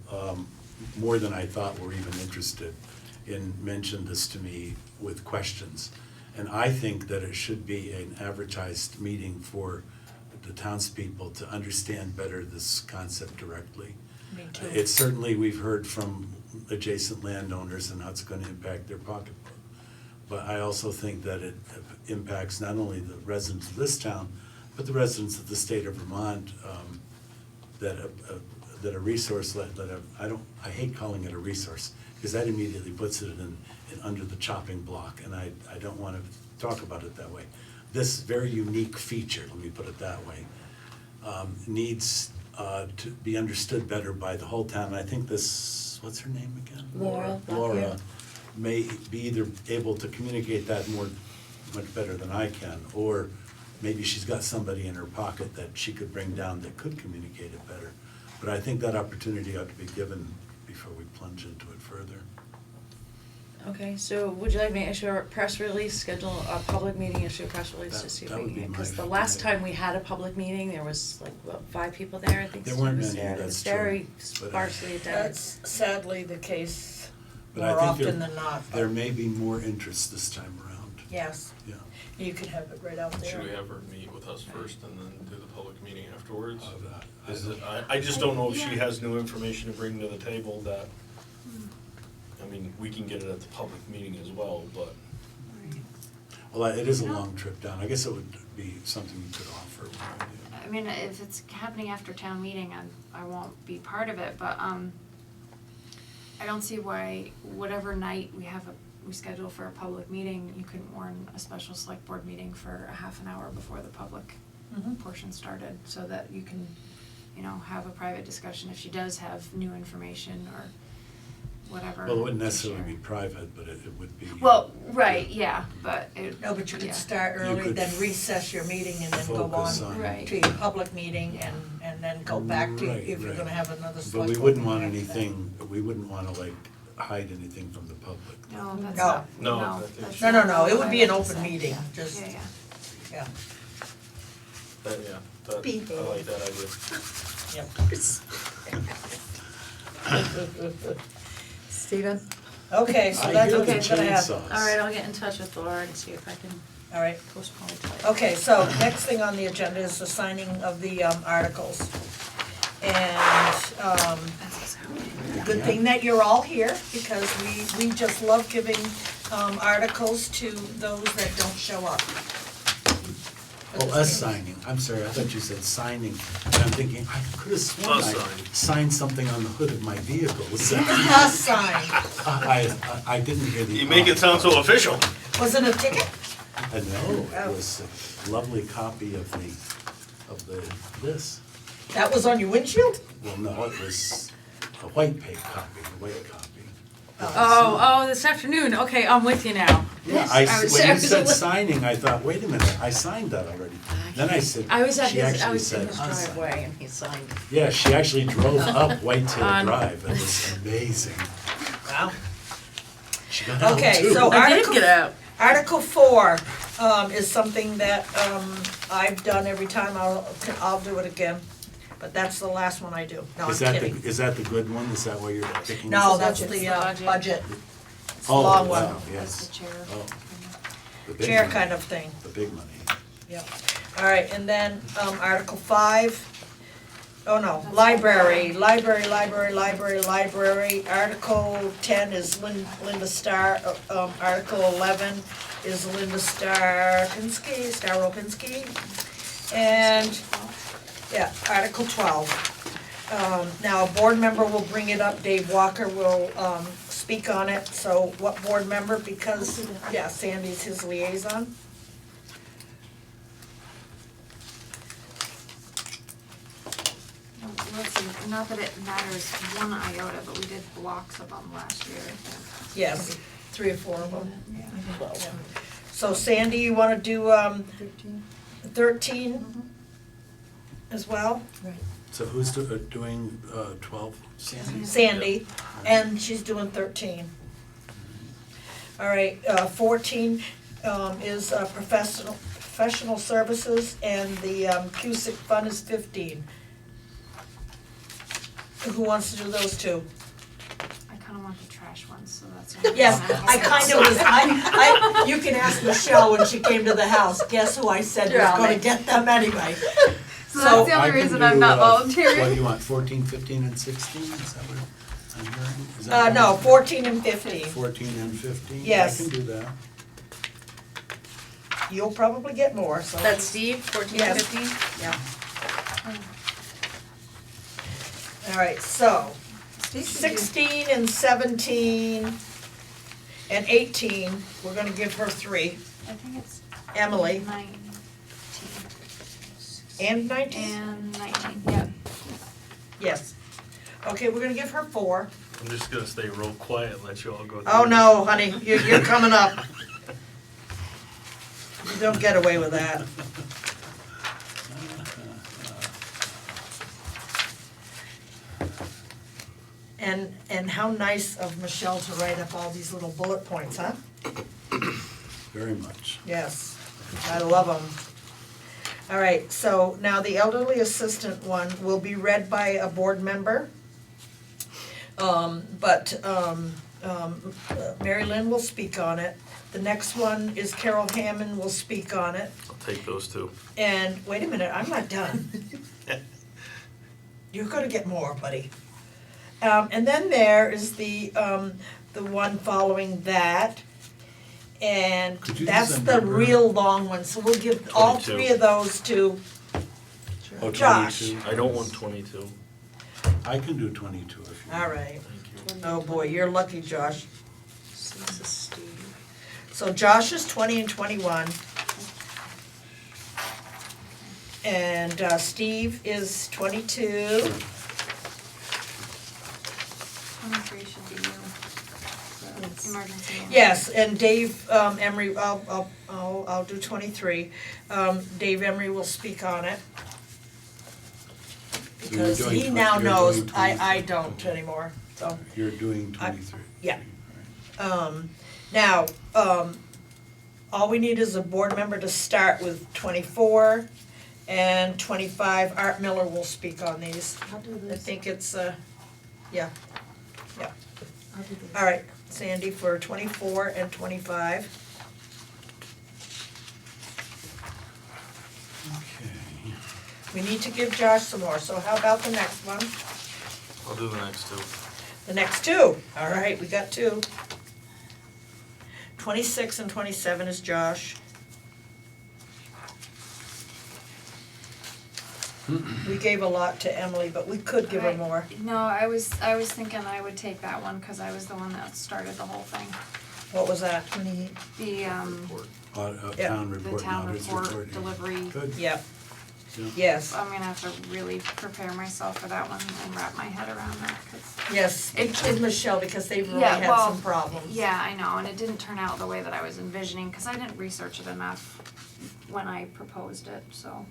more than I thought were even interested mention this to me with questions. And I think that it should be an advertised meeting for the townspeople to understand better this concept directly. Me too. It's certainly, we've heard from adjacent landowners and how it's gonna impact their pocketbook. But I also think that it impacts not only the residents of this town, but the residents of the state of Vermont, that a resource I hate calling it a resource, because that immediately puts it in under the chopping block, and I don't wanna talk about it that way. This very unique feature, let me put it that way, needs to be understood better by the whole town. I think this, what's her name again? Laura. Laura may be either able to communicate that much better than I can, or maybe she's got somebody in her pocket that she could bring down that could communicate it better. But I think that opportunity ought to be given before we plunge into it further. Okay, so would you like me to issue a press release, schedule a public meeting, issue a press release to That- see if that we would can be get, cause my- the last time we had a public meeting, there was like, what, 5 people there, I think There Steve weren't was many, there. It that's was true, very but, sparsely attended. That's sadly the case But I more think often than not. there may be more interest this time around, Yes, yeah. you could have it right out there. Should we have her meet with us first and then do the public meeting afterwards? I Is don't- it, I just don't know if she has new information to bring to the table that, I mean, we can get it at the public meeting as well, but. Well, it is a long trip down, I guess it would be something you could offer. I mean, if it's happening after town meeting, I won't be part of it, but, I don't see why whatever night we schedule for a public meeting, you couldn't warn a special select board meeting for a half an hour before the public Mhm. portion started, so that you can, have a private discussion if she does have new information or whatever. Well, it wouldn't to necessarily be share. private, but it would be. Well, right, yeah, but it. No, but you could yeah. start You early, could then recess your meeting and then go focus on on- Right. to your public meeting and then go back to, Right, if you're right. gonna have another But select we board wouldn't want meeting after that. anything, we wouldn't wanna like hide anything from the public. No, that's No. not, No, no, I think- that's No, not no, it what would I be an meant to open say. meeting, just, Yeah, yeah. yeah, I like that idea. yep. Stephen? Okay, so I that's hear what the we're gonna have. chainsaws. Alright, I'll get in touch with Laura and see if I can All right, postpone it till. okay, so next thing on the agenda is the signing of the articles. And, good thing that you're all here, because we just love giving articles to those that don't show up. Oh, us signing, I'm sorry, I thought you said signing, and I'm thinking, I could have sworn Us I signing. signed something on the hood of my vehicle. Was Us sign. I didn't hear the. You make it sound so official. Was it a ticket? No, Oh. it was a lovely copy of this. That was on your windshield? Well, no, it was a white copy, a white copy. Oh, this afternoon, okay, I'm with you now. Yeah, when you said signing, I thought, wait a minute, I signed that already. Then I said, I was she in actually his said us. driveway and he signed. Yeah, she actually drove up Whitetail On- Drive, it was amazing. Wow. She got out Okay, too. so I did Article, get out. Article 4 is something that I've done every time, I'll do it again. But that's the last one I do. No, I'm Is that kidding. is that the good one? Is that why you're picking? No, this? that's the Budget. budget, Oh, long one. wow, That's yes. the chair. Oh, the big chair money. kind of thing. The big money. Yep. All right, and then Article 5, oh no, library. Article 10 is Linda Starr. Article 11 is Linda Staropinski. And, yeah, Article 12. Now, a board member will bring it up, Dave Walker will speak on it, so what board member, because, yeah, Sandy's his liaison. Let's see, not that it matters one iota, but we did blocks of them last year, I think. Yes, 3 or 4 of them. Yeah. Yeah. So Sandy, you wanna do 13 as well? So who's doing 12? Sandy? Sandy, and she's doing 13. All right, 14 is professional services, and the CUSIC fund is 15. Who wants to do those two? I kinda want the trash ones, so that's. the only Yes, one I kind of was, you can ask Michelle when she came to the house, guess who I said was gonna get them anyway? So that's the I only can reason do, I'm not What volunteering. do you want, 14, 15, and 16? Is that what I'm hearing? Is that No, right? 14 and 15. 14 and 15? Yes. I can do that. You'll probably get more, so. That's Steve, 14, Yes. 15? Yeah. All right, so 16 and 17 and 18, we're gonna give her 3. I think it's Emily, 19 and 19? and 19, yeah. Yes. Okay, we're gonna give her 4. I'm just gonna stay real quiet and let you all go through. Oh, no, honey, you're coming up. You don't get away with that. And how nice of Michelle to write up all these little bullet points, huh? Very much. Yes, I love them. All right, so now the elderly assistant one will be read by a board member. Mary Lynn will speak on it. The next one is Carol Hammond will speak on it. I'll take those two. And, wait a minute, I'm not done. You're gonna get more, buddy. And then there is the one following that. And Could you that's just the remember- real long one, so we'll give all 22. three of those to Oh, Josh. 22. I don't want 22. I can do 22 if you want. All right. Thank you. Oh, boy, you're lucky, Josh. So this is Steve. So Josh is 20 and 21. And Steve is 22. 23 should be you. The emergency one. Yes, and Dave Emery, I'll do 23. Dave Emery will speak on it. So you're Because doing he twen- now you're knows, doing I 23. don't anymore, so. You're doing I- 23. yeah. All right. Now, all we need is a board member to start with 24 and 25. Art Miller will speak on these. I'll do I this. think it's, yeah, I'll do this. all right, Sandy for 24 and 25. Okay. We need to give Josh some more, so how about the next one? I'll do the next two. The next two, all right, we got two. 26 and 27 is Josh. We gave a lot to Emily, but we could give her Right. more. No, I was thinking I would take that one, cause I was the one that started the whole thing. What was that? 28. The, Yeah. Town the report, town auditors report report, yeah. delivery. Good. Yep, Yeah. yes, I'm gonna have to really prepare myself for that one and wrap my head around that, cause. yes, and Michelle, because they've really Yeah, had well, some problems. Yeah, I know, and it didn't turn out the way that I was envisioning, cause I didn't research it enough when I proposed it, so.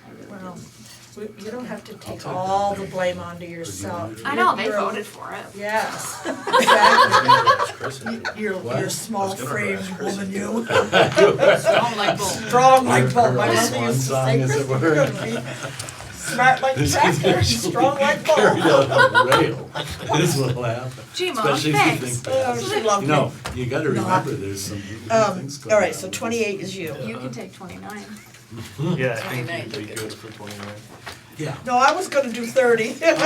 I really Well, didn't. You don't have to take all the blame onto yourself. I know, they You're- voted for it. Yes, exactly. Kristen. You're What? small framed woman, you. Strong like bull. Strong like bull, my Her mother swan used to song, say, as it Kristen, were. you're gonna be smart like a tractor, strong like bull. Carried out on the rail. This will happen. Gee, Mom, Especially if you thanks. think Oh, fast. she loved You me. know, you gotta remember, there's some things going on. All right, so 28 is you. You can take 29. Yeah, I think 29. you'd be good for 29. Yeah. No, I was gonna do 30. Come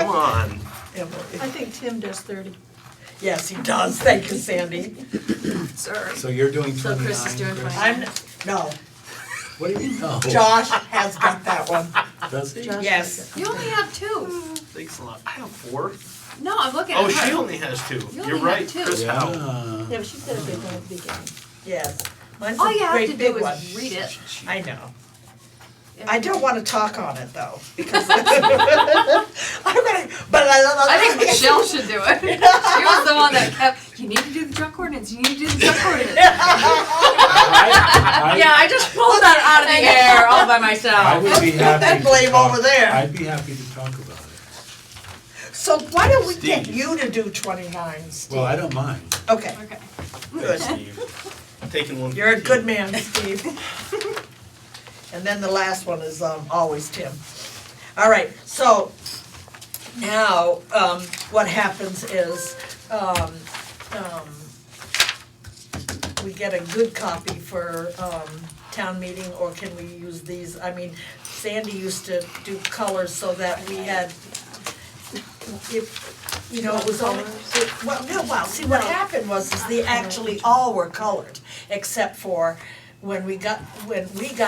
on. I think Tim does 30. Yes, he does, thank you, Sandy. Sir. So you're doing 29, So Chris is doing Chris? 29. No, What do you know? Josh has got that one, Does he? Josh yes. does You only have 2. Thanks a lot. I have 4. No, I'm looking at Oh, her. she only has 2. You You're only have right, 2. Chris Howe. it. Yeah, but she said a big one at the beginning. Yes, mine's All a you have great to big do one. is read it. I know. I don't wanna talk on it though, because I'm gonna, but I think Michelle should do it. She was the one that kept, you need to do the truck ordinance, you need to do the truck ordinance. Yeah, I just pulled that out of the air all by I myself. would be happy That to blame talk- over there. I'd be happy to talk about it. So why don't we get Steve. you to do 29, Steve? Well, I don't mind. Okay, Okay. good. Steve. Taking one. You're a good man, Steve. And then the last one is always Tim. All right, so now what happens is we get a good copy for town meeting, or can we use these? I mean, Sandy used to do colors so that we had, if, you know, it was only, see, what happened was, is they actually all were colored, except for when we got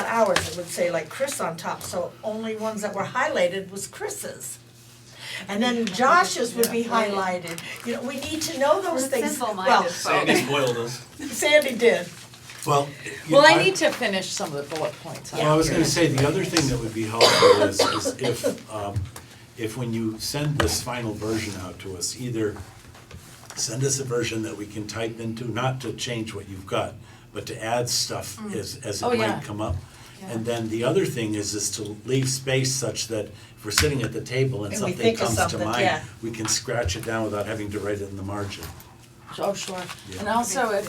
ours, it would say like Chris on top, so only ones that were highlighted was Chris's. And then Josh's would be highlighted, you know, we need to know those things. Simple-minded Sandy spoiled us. Sandy did. Well, Well, I need to finish some of the bullet points. Well, I was gonna say, the other thing that would be helpful is if when you send this final version out to us, either send us a version that we can type into, not to change what you've got, but to add stuff as it Oh, yeah. might come up. And then the other thing is to leave space such that if we're sitting at the table and And we something think of comes to something, mind, yeah. we can scratch it down without having to write it in the margin. Oh, sure. Yeah. And also if,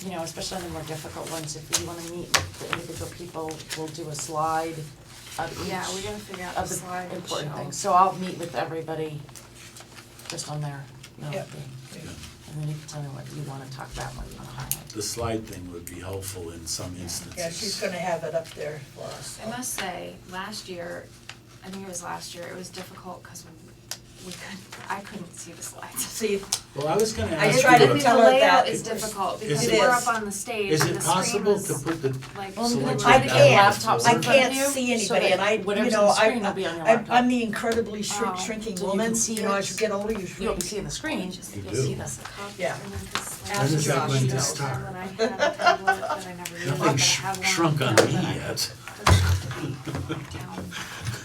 you know, especially on the more difficult ones, if we wanna meet with the individual people, we'll do a slide of each. Yeah, we gotta figure out of the slide and important show. things. So I'll meet with everybody just on their, you know, Yep. thing. And then you can tell me what you wanna talk about, and what you wanna highlight. The slide thing would be helpful in some instances. Yeah, she's gonna have it up there for us. I must say, last year, I think it was last year, it was difficult because I couldn't see the slides. See, Well, I was gonna I ask tried to you, tell her The layout that. is difficult Is because it- we're up on the stage is and it the screen possible was to put the like. Well, I'm gonna select try to board get down? laptops I in front of can't you, see so anybody, that and I, you whatever's on know, the screen will be on your laptop. I'm the incredibly Oh, shrinking so you woman, can see you know, it. as you get older, you You'll shrink. be seeing the screen, Just- you'll You see do. this. Yeah. When is that going to And start? then I had a tablet that I never used, but I Nothing's have one. shrunk on that me I- yet. doesn't have to be down.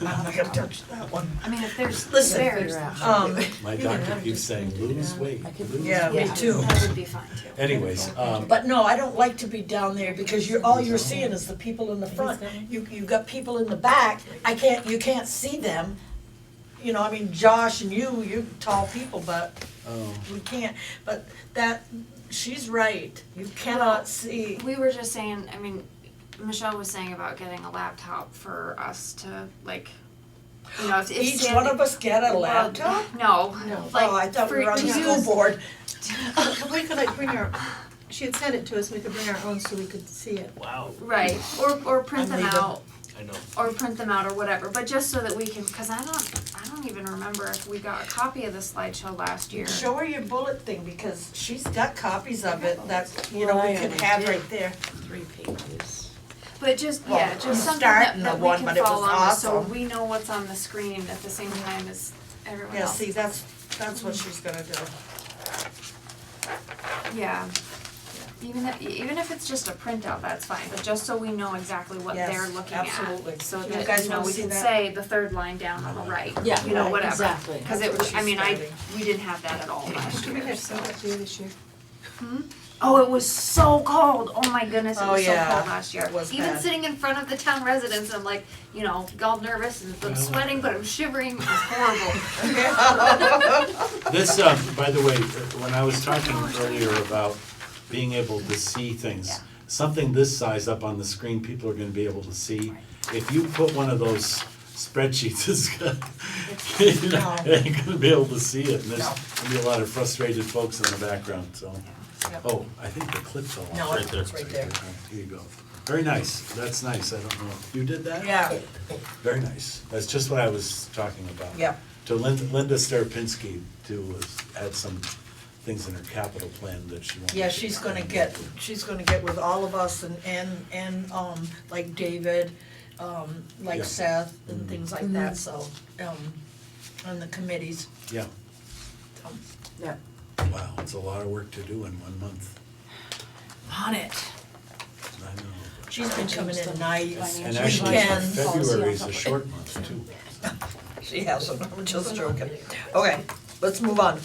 I'm not gonna touch that one. I mean, if there's Listen, spares, figure then out. My doctor keeps saying, lose weight, I could- lose Yeah, me weight. yeah, too. that would be fine too. Anyways, But no, I don't like to be down there because all you're seeing is the people in the front. You've got people in the back, you can't see them. You know, I mean, Josh and you're tall people, but oh, we can't, but she's right, you cannot see. We were just saying, I mean, Michelle was saying about getting a laptop for us to like, you know, if Each Sandy- one of us get a Well, laptop? No, like Oh, I thought we were on the for school use- board. We could like bring our, she had sent it to us, we could bring our own so we could see it. Wow, Right, or print them I'm leaving. out, I know. or print them out or whatever, but just so that we can, cause I don't even remember if we got a copy of the slideshow last year. Show her your bullet thing, because she's got copies of it that, you know, Well, we I could already have did. right there. 3 pages. But just, Well, yeah, I'm just something starting that the we one, can but it was follow on with, so awesome. we know what's on the screen at the same time as everyone Yeah, else. see, that's what she's gonna do. Yeah. Even if it's just a printout, that's fine, but just so we know exactly what Yes, they're looking absolutely. at. So You that, guys you know, wanna we see can that? say the third line down on the right, Yeah, you know, right, whatever. exactly. Cause That's it what was, I she's mean, stating. we didn't have that at all last Do we year, have so. sent it to you this year? Oh, it was so cold, oh my goodness, it Oh, was so yeah, cold last year. it was Even bad. sitting in front of the town residents, I'm like, you know, all nervous and I'm sweating, but I'm shivering, it was horrible. this, by the way, when I was talking earlier about being able to see things, Yeah. something this size up on the screen, people are gonna be able to see. If you put one of those spreadsheets, it's gonna, you know, No. they ain't gonna be able to see it, and there's No. gonna be a lot of frustrated folks in the background, so. Yep. Oh, I think the clip fell off. No, Right it's there. right there. Here you go. Very nice, that's nice, I don't know, you did that? Yeah, Very nice, that's just what I was talking about. yeah. To Linda Staropinski to add some things in her capital plan that she wants. Yeah, she's gonna get with all of us and like David, like Yeah. Seth and things like that, so, on the committees. Yeah, Yeah. wow, it's a lot of work to do in 1 month, On it. I know. She's been coming in nights, And actually, weekends. February is a short month too. She hasn't, I'm just joking. Okay, let's move on.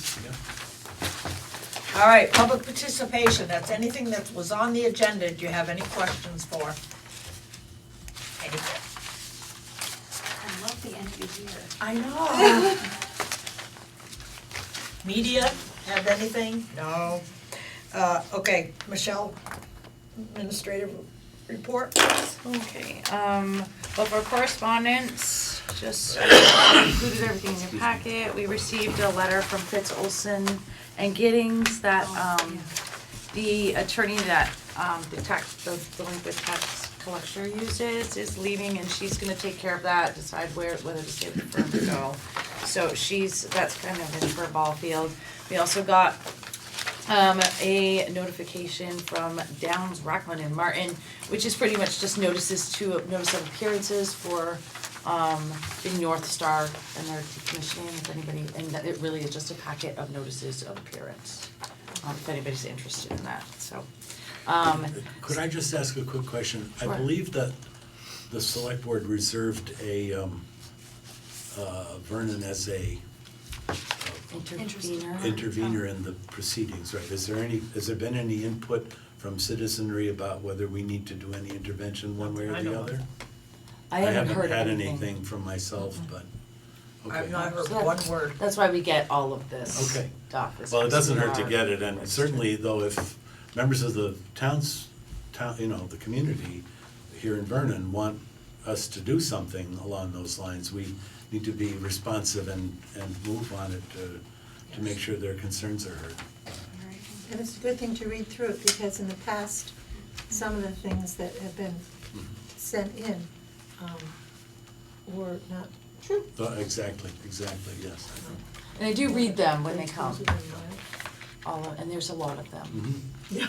All right, public participation, that's anything that was on the agenda, do you have any questions for? Any? I love the end of the year. I know. Media, have anything? No. Okay, Michelle, administrative report, please. Okay, well, for correspondence, just included everything in your packet. We received a letter from Fitz Olson and Giddings that, the attorney that, the delinquent tax collector uses is leaving, and she's gonna take care of that, decide whether to stay with the firm or go. So that's kind of in her ball field. We also got a notification from Downs, Rockland and Martin, which is pretty much just notice of appearances for the North Star and their decommissioning, if anybody, and that it really is just a packet of notices of appearance, if anybody's interested in that, so. Could I just ask a quick question? I Sure. believe that the select board reserved a Vernon as a Intervener. intervener in the proceedings, right? Has there been any input from citizenry about whether we need to do any intervention one way or I the know of. other? I haven't heard had anything. anything from myself, but, okay. I've not heard So that- one word. That's why we get all of this Okay. stuff. is Well, it because doesn't we hurt to are get it, and registered. certainly though, if members of the town, the community here in Vernon want us to do something along those lines, we need to be responsive and move on it to make sure their concerns are heard. And it's a good thing to read through it, because in the past, some of the things that have been sent in were not true. Exactly, yes. And I do read them when they come, Those have been lied. and there's a lot of them. Mhm. Yeah.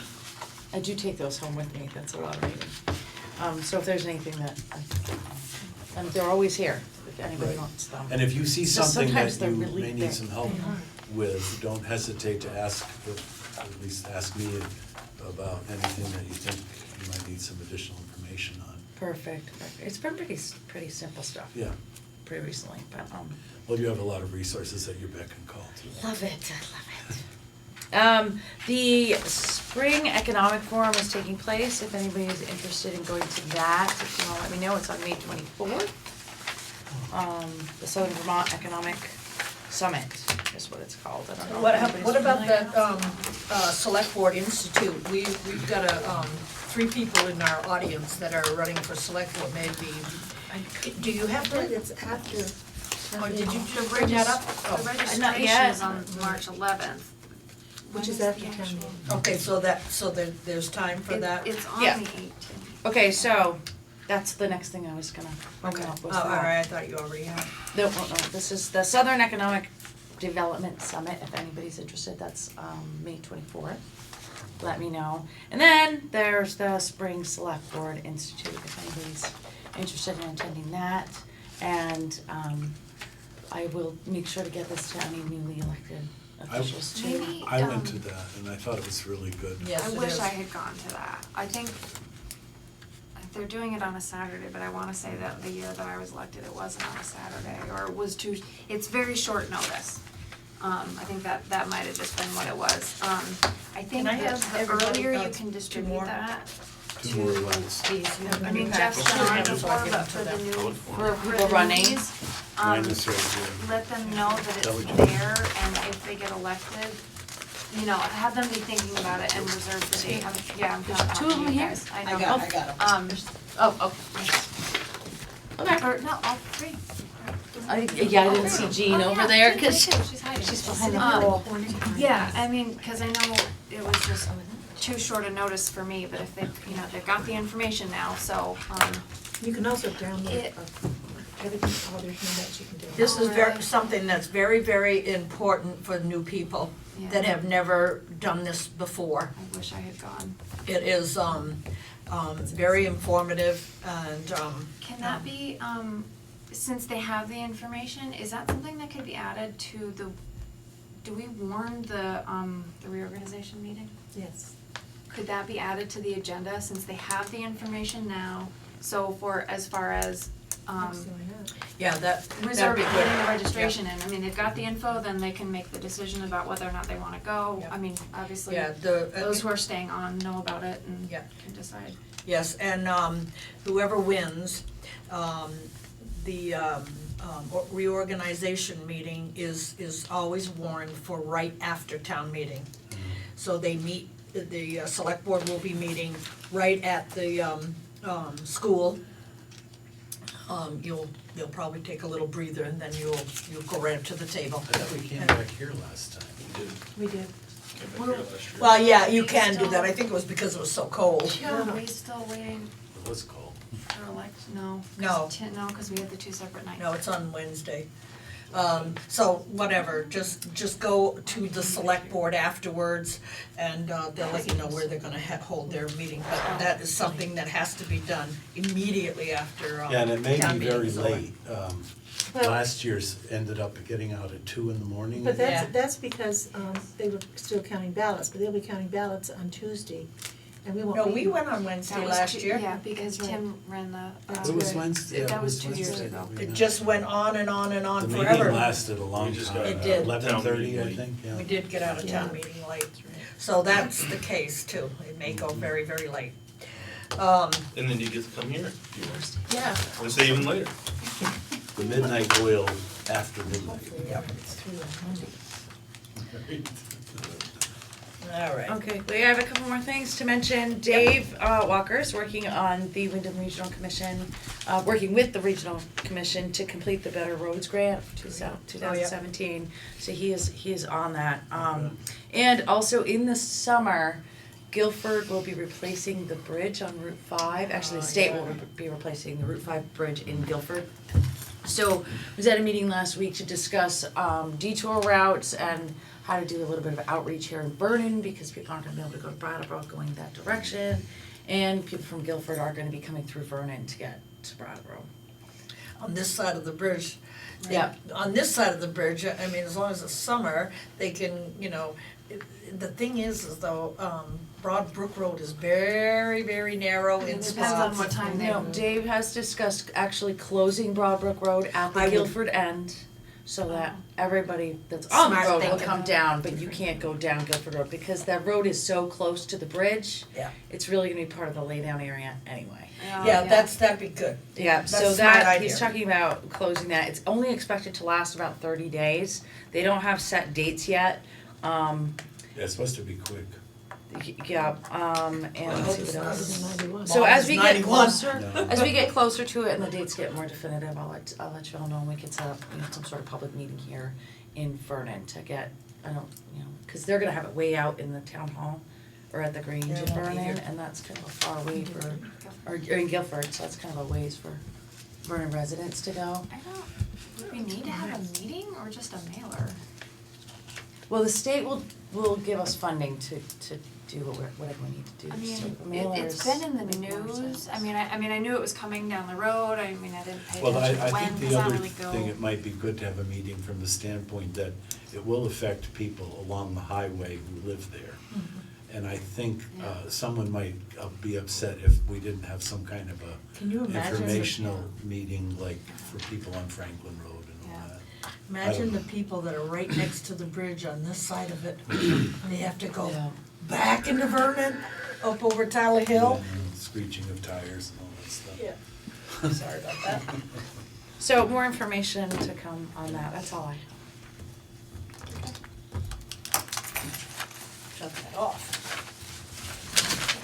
I do take those home with me, that's a lot of reading. So if there's anything that, and they're always here, if anybody Right. wants them. And if you see Just something sometimes that they're you really may need thick. some help They are. with, don't hesitate to ask, at least ask me about anything that you think you might need some additional information on. Perfect. It's been pretty simple stuff. Yeah, Pretty recently, but, well, you have a lot of resources at your beck and call too. love it, I love it. The Spring Economic Forum is taking place, if anybody is interested in going to that, if you wanna let me know, it's on May 24th. The Southern Vermont Economic Summit is what it's called, I don't know. if anybody's What about familiar. that, Select Board Institute? We've got 3 people in our audience that are running for Select Board, maybe. Do you have But the, it's after. oh, did you The bring that up? The Oh, registration yet. is on March 11th. Which When is the after town actual- meeting. okay, so there's time for that? It's on Yeah. the 18th. Okay, so, that's the next thing I was gonna bring Okay, up oh, was all that. right, I thought you already had. No, this is the Southern Economic Development Summit, if anybody's interested, that's May 24th. Let me know. And then there's the Spring Select Board Institute, if anybody's interested in attending that. And I will make sure to get this to any newly elected officials too. Maybe, I went to that and I thought it was really good. Yes, I it wish is. I had gone to that. I think they're doing it on a Saturday, but I wanna say that the year that I was elected, it wasn't on a Saturday, or it was too, it's very short notice. I think that might have just been what it was. I think Can I that have the everybody, earlier you two can distribute more? that Two more ones. I mean, Jeff's been on before, but for the new, For for people the running. newbies, Mine is right here. let them know that That it's would- there, and if they get elected, you know, have them be thinking about it and reserve the date. Yeah, I'm kinda Two of talking them to you here? guys. I I know. got it. Oh, okay. Or, no, all three. I didn't see Jean Oh, over yeah, there, Jean's 'cause right there. She's hiding. she's behind the Um, pole. Yeah, I mean, cause I know it was just too short a notice for me, but if they, you know, they've got the information now, so, You can also download It- everything, all their handouts you can do. This is Really? something that's very, very important for new people that Yeah. have never done this before. I wish I had gone. It is very informative and Can that be, since they have the information, is that something that could be added to the, do we warn the reorganization meeting? Yes. Could that be added to the agenda, since they have the information now, so for, as far as, Absolutely not. yeah, that'd be reserving, good. getting the registration in, I mean, they've got the info, then they can make the decision about whether or not they wanna go, Yeah. I mean, obviously, Yeah, those who are staying on know about it and Yeah. can decide. yes, and whoever wins, the reorganization meeting is always warned for right after town meeting. So they meet, the select board will be meeting right at the school. You'll probably take a little breather and then you'll go right up to the table. I thought we came back here last time. We did. Came back here last year. Well, yeah, you can do that, I think it was because it was so cold. Yeah, are we still waiting It was cold. for no? No. No, cause we had the two separate nights. No, it's on Wednesday. So whatever, just go to the select board afterwards and they'll let you know where they're gonna hold their meeting. But that is something that has to be done immediately after Yeah, and it may town be meeting very is over. late. Well- Last year's ended up getting out at 2 in the morning. But Yeah. that's because they were still counting ballots, but they'll be counting ballots on Tuesday, and we won't No, be. we went on That Wednesday was last two- year. Yeah, because Right. Tim ran the. That's It was right. Wednesday, yeah, That it was was 2 years Wednesday ago. that we It met. just went on and on and on The forever. meeting lasted a long We just time, got It did. 11:30, I think, yeah. We did get out of town Yeah. meeting late. So that's the case too, it may go very, very late. And then you get to come here if you want. Yeah. Or stay even later. The midnight oil after midnight. Yep. It's through on Monday. All right. Okay, we have a couple more things to mention. Dave Walker's working on the Wyndham Regional Commission, working with the Regional Commission to complete the Better Roads Grant for 2017. So he is on that. And also in the summer, Guilford will be replacing the bridge on Route 5. Actually, the state will be replacing the Route 5 bridge in Guilford. So I was at a meeting last week to discuss detour routes and how to do a little bit of outreach here in Vernon because people aren't gonna be able to go to Brattleboro going that direction. And people from Guilford are gonna be coming through Vernon to get to Brattleboro. On this side of the bridge. Yeah. On this side of the bridge, I mean, as long as it's summer, they can, you know, the thing is though, Broad Brook Road is very, very narrow in It spots. depends on what time they. No, Dave has discussed actually closing Broadbrook Road at I the would- Guilford end so that everybody that's on the Smart road will thinking. come down, but you can't go down Guilford Road because that road is so close to the bridge. Yeah. It's really gonna be part of the laydown area anyway. Yeah, that'd be good. Yeah, That's so a smart that, idea. he's talking about closing that, it's only expected to last about 30 days. They don't have set dates yet, Yeah, it's supposed to be quick. yeah, and let's see what It's not else. as- 91. So as we get 91. closer, No. as we get closer to it and the dates get more definitive, I'll let you all know and we can set up, you know, some sort of public meeting here in Vernon to get, I don't, you know, cause they're gonna have it way out in the town hall or at the Grange Yeah, in it won't be Vernon, here. and that's kind of a far way for, or in Guilford, so that's kind of a ways for Vernon residents to go. I don't, do we need to have a meeting or just a mailer? Well, the state will give us funding to do whatever we need to do, I mean, so the mailers it's been in the make more news, sense. I mean, I knew it was coming down the road, I mean, I didn't pay Well, attention to I when, think does the that other really go? thing, it might be good to have a meeting from the standpoint that it will affect people along the highway who live there. And I think someone might be upset if we didn't have some kind of Can you a imagine? informational meeting like for people on Franklin Road and all Yeah. that. Imagine the people that are right next to the bridge on this side of it. They have to go Yeah. back into Vernon, up over Tyler Hill. And screeching of tires and all that stuff. Yeah. Sorry about that. So more information to come on that, that's all I Shut that off.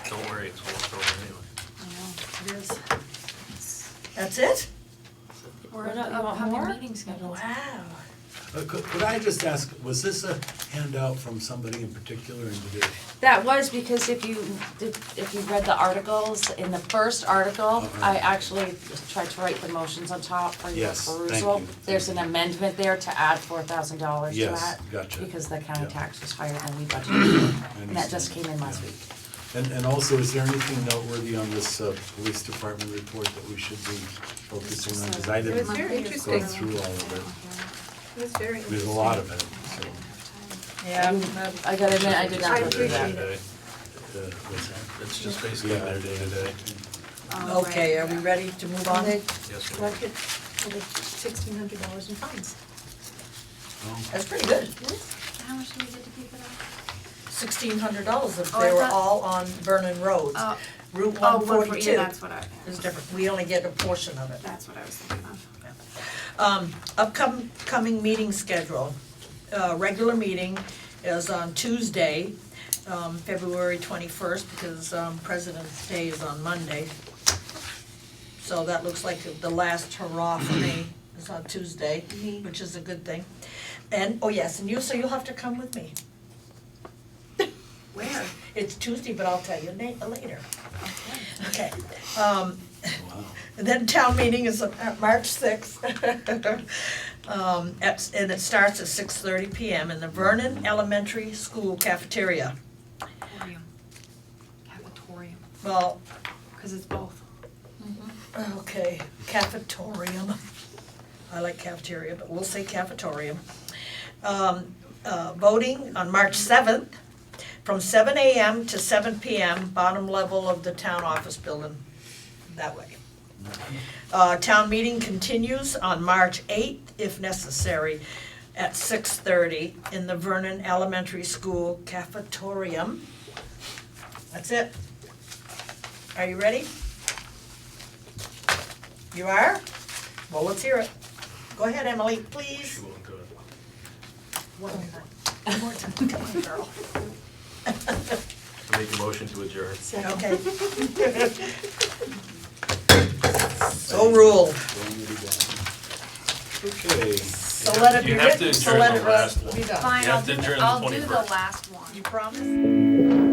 Don't worry, it's almost over anyway. I know, it is. That's it? Or What the about- you want upcoming more? meeting schedule. Wow. Could I just ask, was this a handout from somebody in particular and did it? That was because if you read the articles, in the first article, I actually tried to write the motions on top for your Yes, thank perusal. you. There's an amendment there to add $4,000 to that. Yes, gotcha. Because the county Yeah. tax was higher than we budgeted, I and that just understand. came in last Yeah. week. And also, is there anything noteworthy on this police department report that we should be focusing on? Because I It didn't was very go interesting. through all of it. It was very interesting. There's a lot of it, so. Yeah. I gotta admit, I did not I go through that. appreciate it. What's that? It's just basically Yeah, their day to day. Oh, right. Okay, are we ready to move on? And they Yes, ma'am. collected over $1,600 in fines. That's pretty good. How much do we get to keep it up? $1,600 if Oh, I they were thought- all on Vernon Roads. Oh, Route oh, 142 yeah, that's what I, is different. We only get a portion of it. that's what I was thinking of. Upcoming meeting schedule. Regular meeting is on Tuesday, February 21st, because President's Day is on Monday. So that looks like the last hurrah for me is on Tuesday, which is a good thing. And, oh yes, and so you'll have to come with me. Where? It's Tuesday, but I'll tell you later. Okay. Wow. And then town meeting is on March 6th. And it starts at 6:30 PM in the Vernon Elementary School cafeteria. Cafetorium. Cafetorium, Well, cause it's both. okay, cafetorium. I like cafeteria, but we'll say cafetorium. Voting on March 7th from 7 AM to 7 PM, bottom level of the town office building, that way. Town meeting continues on March 8th if necessary. at 6:30 in the Vernon Elementary School cafetorium. That's it. Are you ready? You are? Well, let's hear it. Go ahead, Emily, She please. won't do it. One more time, come on, girl. Make a motion to adjourn. Okay. So ruled. Okay. So let it be You have to written, so adjourn let the it last be one. done. Fine, You have to adjourn the I'll do the 21st. last one. You promise?